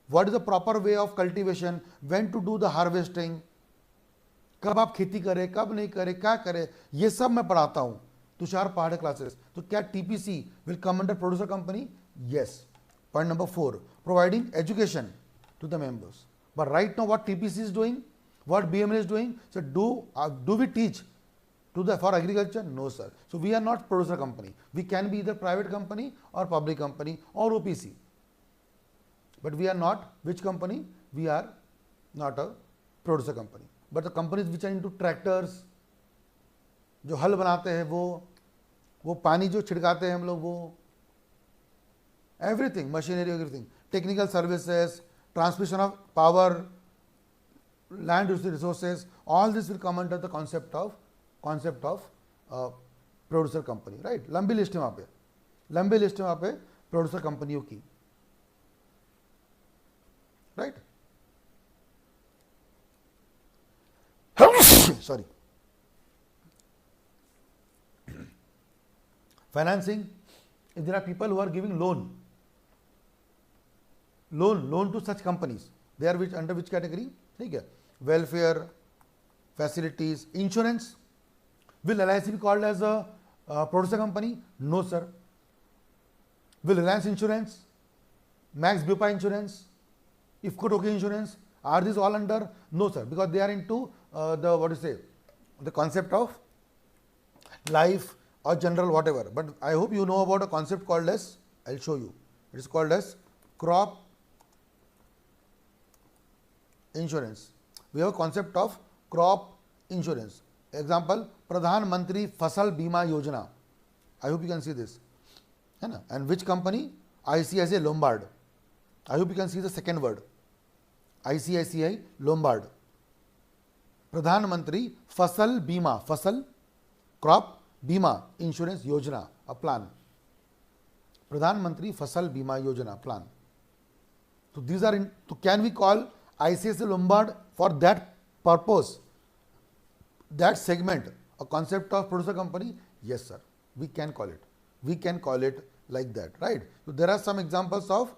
what is the proper way of cultivation, when to do the harvesting, कब आप खेती करें, कब नहीं करें, क्या करें, ये सब मैं पढ़ाता हूँ तुषार पहाड़े क्लासेस। तो क्या TPC will come under producer company? Yes. Point number 4, providing education to the members. But right now what TPC is doing, what BML is doing, so do we teach for agriculture? No sir. So we are not producer company. We can be either private company or public company or OPC. But we are not which company? We are not a producer company. But the companies which are into tractors, जो हल बनाते हैं वो पानी जो छिड़काते हैं हम लोग, वो everything, machinery, everything, technical services, transmission of power, land resources, all this will come under the concept of producer company, right. लंबी लिस्ट है वहां पे प्रोड्यूसर कंपनियों की, right. Sorry. Financing, there are people who are giving loan to such companies, they are which under which category? ठीक है, welfare, facilities, insurance. Will LIC be called as a producer company? No sir. Will Reliance Insurance, Max Bupa Insurance, IFCO Toki Insurance, are these all under? No sir, because they are into the concept of life or general whatever. But I hope you know about a concept called as, I'll show you, it is called as crop insurance. We have a concept of crop insurance. Example, प्रधानमंत्री फसल बीमा योजना, आई hope you can see this, है ना। And which company? ICICI Lombard, I hope you can see the second word, ICICI Lombard. प्रधानमंत्री फसल बीमा, फसल क्रॉप बीमा इंश्योरेंस योजना, अ प्लान, प्रधानमंत्री फसल बीमा योजना प्लान। तो दीज आर इन, तो can we call ICICI Lombard for that purpose, that segment, a concept of producer company? Yes sir, we can call it like that, right? So there are some examples of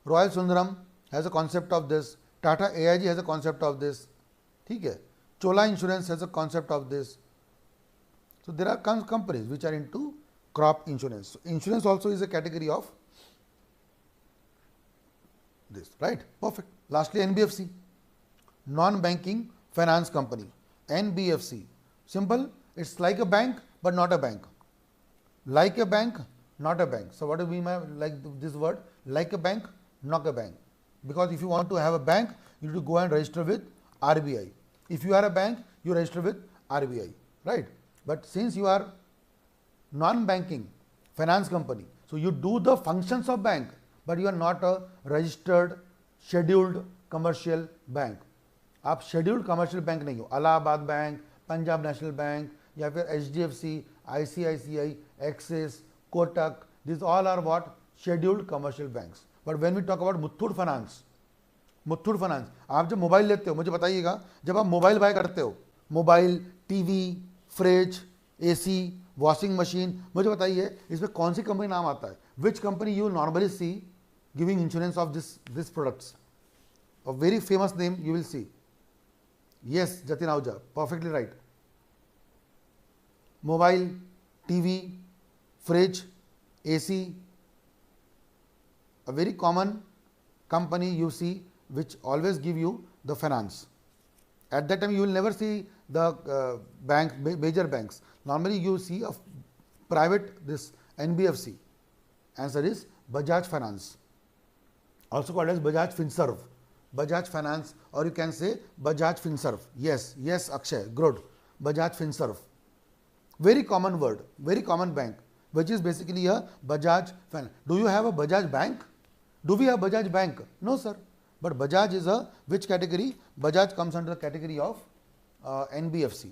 Royal Sundaram has a concept of this, Tata AIG has a concept of this, ठीक है, Chola Insurance has a concept of this. So there are companies which are into crop insurance. So insurance also is a category of this, right? Perfect. Lastly, NBFC, non-banking finance company. NBFC, simple, it's like a bank but not a bank, like a bank not a bank. So what do we mean by like this word, like a bank not a bank? Because if you want to have a bank, you need to go and register with RBI. If you are a bank, you register with RBI, right? But since you are non-banking finance company, so you do the functions of bank, but you are not a registered scheduled commercial bank. आप scheduled commercial bank नहीं हो, Allahabad bank, Punjab national bank, या फिर HDFC, ICICI, Axis, Kotak, these all are what? Scheduled commercial banks. But when we talk about Muthoot Finance, Muthoot finance. आप जब mobile लेते हो, मुझे बताइएगा, जब आप मोबाइल बाय करते हो, mobile, TV, fridge, AC, washing machine, मुझे बताइए इसमें कौन सी कंपनी नाम आता है? Which company you normally see giving insurance of this products? A very famous name you will see. Yes, Jatin Ahuja, perfectly right. Mobile, TV, fridge, AC, a very common company you see which always give you the finance. At that time you will never see the major banks. Normally you see a private, this NBFC. Answer is Bajaj Finance, also called as Bajaj Finserv. Bajaj Finance, or you can say Bajaj Finserv. Yes, yes, Akshay, good. Bajaj Finserv. Very common word, very common bank, which is basically a Bajaj Finance. Do you have a Bajaj bank? Do we have Bajaj bank? No, sir. But Bajaj is a which category? Bajaj comes under the category of NBFC,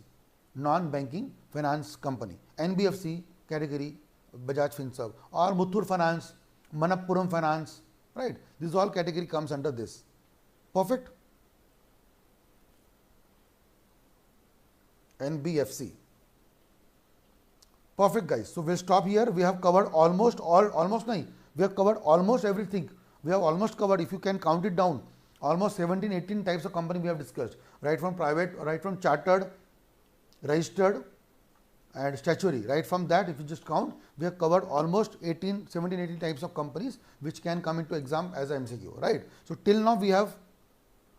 non-banking finance company. NBFC category, Bajaj Finserv, or Muthoot Finance, Manappuram Finance, right? This all category comes under this. Perfect. NBFC. Perfect, guys. So we'll stop here. We have covered almost we have covered almost everything. We have almost covered, if you can count it down, almost 17, 18 types of company we have discussed, right from private, right from chartered, registered and statutory. Right from that, if you just count, we have covered almost 17, 18 types of companies which can come into exam as a MCQ, right? So till now we have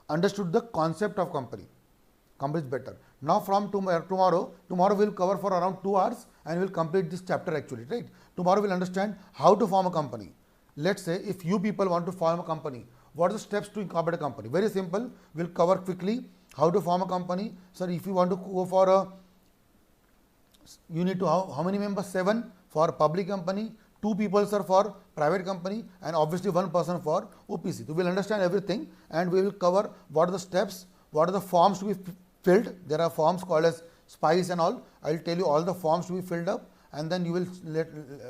understood the concept of company is better. Now from tomorrow we will cover for around 2 hours and we will complete this chapter actually, right? Tomorrow we will understand how to form a company. Let's say if you people want to form a company, what are the steps to incorporate a company? Very simple. We will cover quickly how to form a company. Sir, if you want to go for a, you need to how many members? 7 for public company, 2 people sir for private company, and obviously 1 person for OPC. So we will understand everything and we will cover what are the steps, what are the forms to be filled. There are forms called as SPICE and all. I will tell you all the forms to be filled up, and then you will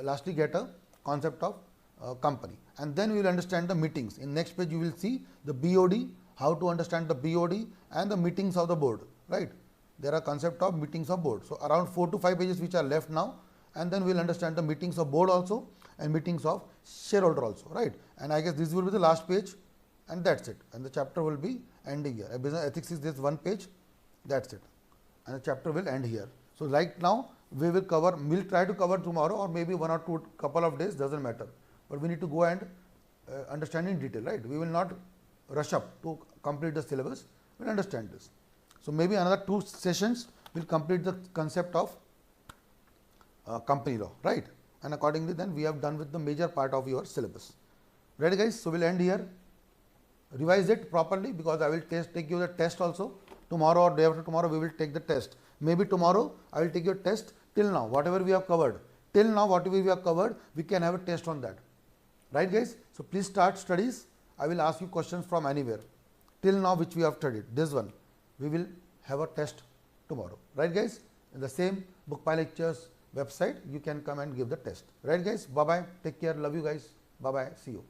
lastly get a concept of company. And then we will understand the meetings. In next page you will see the BOD, how to understand the BOD and the meetings of the board, right? There are concept of meetings of board. So around 4 to 5 pages which are left now, and then we will understand the meetings of board also and meetings of shareholder also, right? And I guess this will be the last page, and that's it. And the chapter will be ending here. Business ethics is this 1 page, that's it. And the chapter will end here. So right now we will cover, we'll try to cover tomorrow or maybe 1 or 2 couple of days, doesn't matter. But we need to go and understand in detail, right? We will not rush up to complete the syllabus, we will understand this. So maybe another 2 sessions will complete the concept of company law, right? And accordingly then we have done with the major part of your syllabus. Ready guys? So we'll end here. Revise it properly because I will take you the test also. Tomorrow or day after tomorrow we will take the test. Maybe tomorrow I will take your test. Till now whatever we have covered, we can have a test on that. Right guys? So please start studies. I will ask you questions from anywhere. Till now which we have studied, this one, we will have a test tomorrow. Right guys? In the same Bookpile Lectures website, you can come and give the test. Right guys? Bye bye. Take care. Love you guys. Bye bye. See you.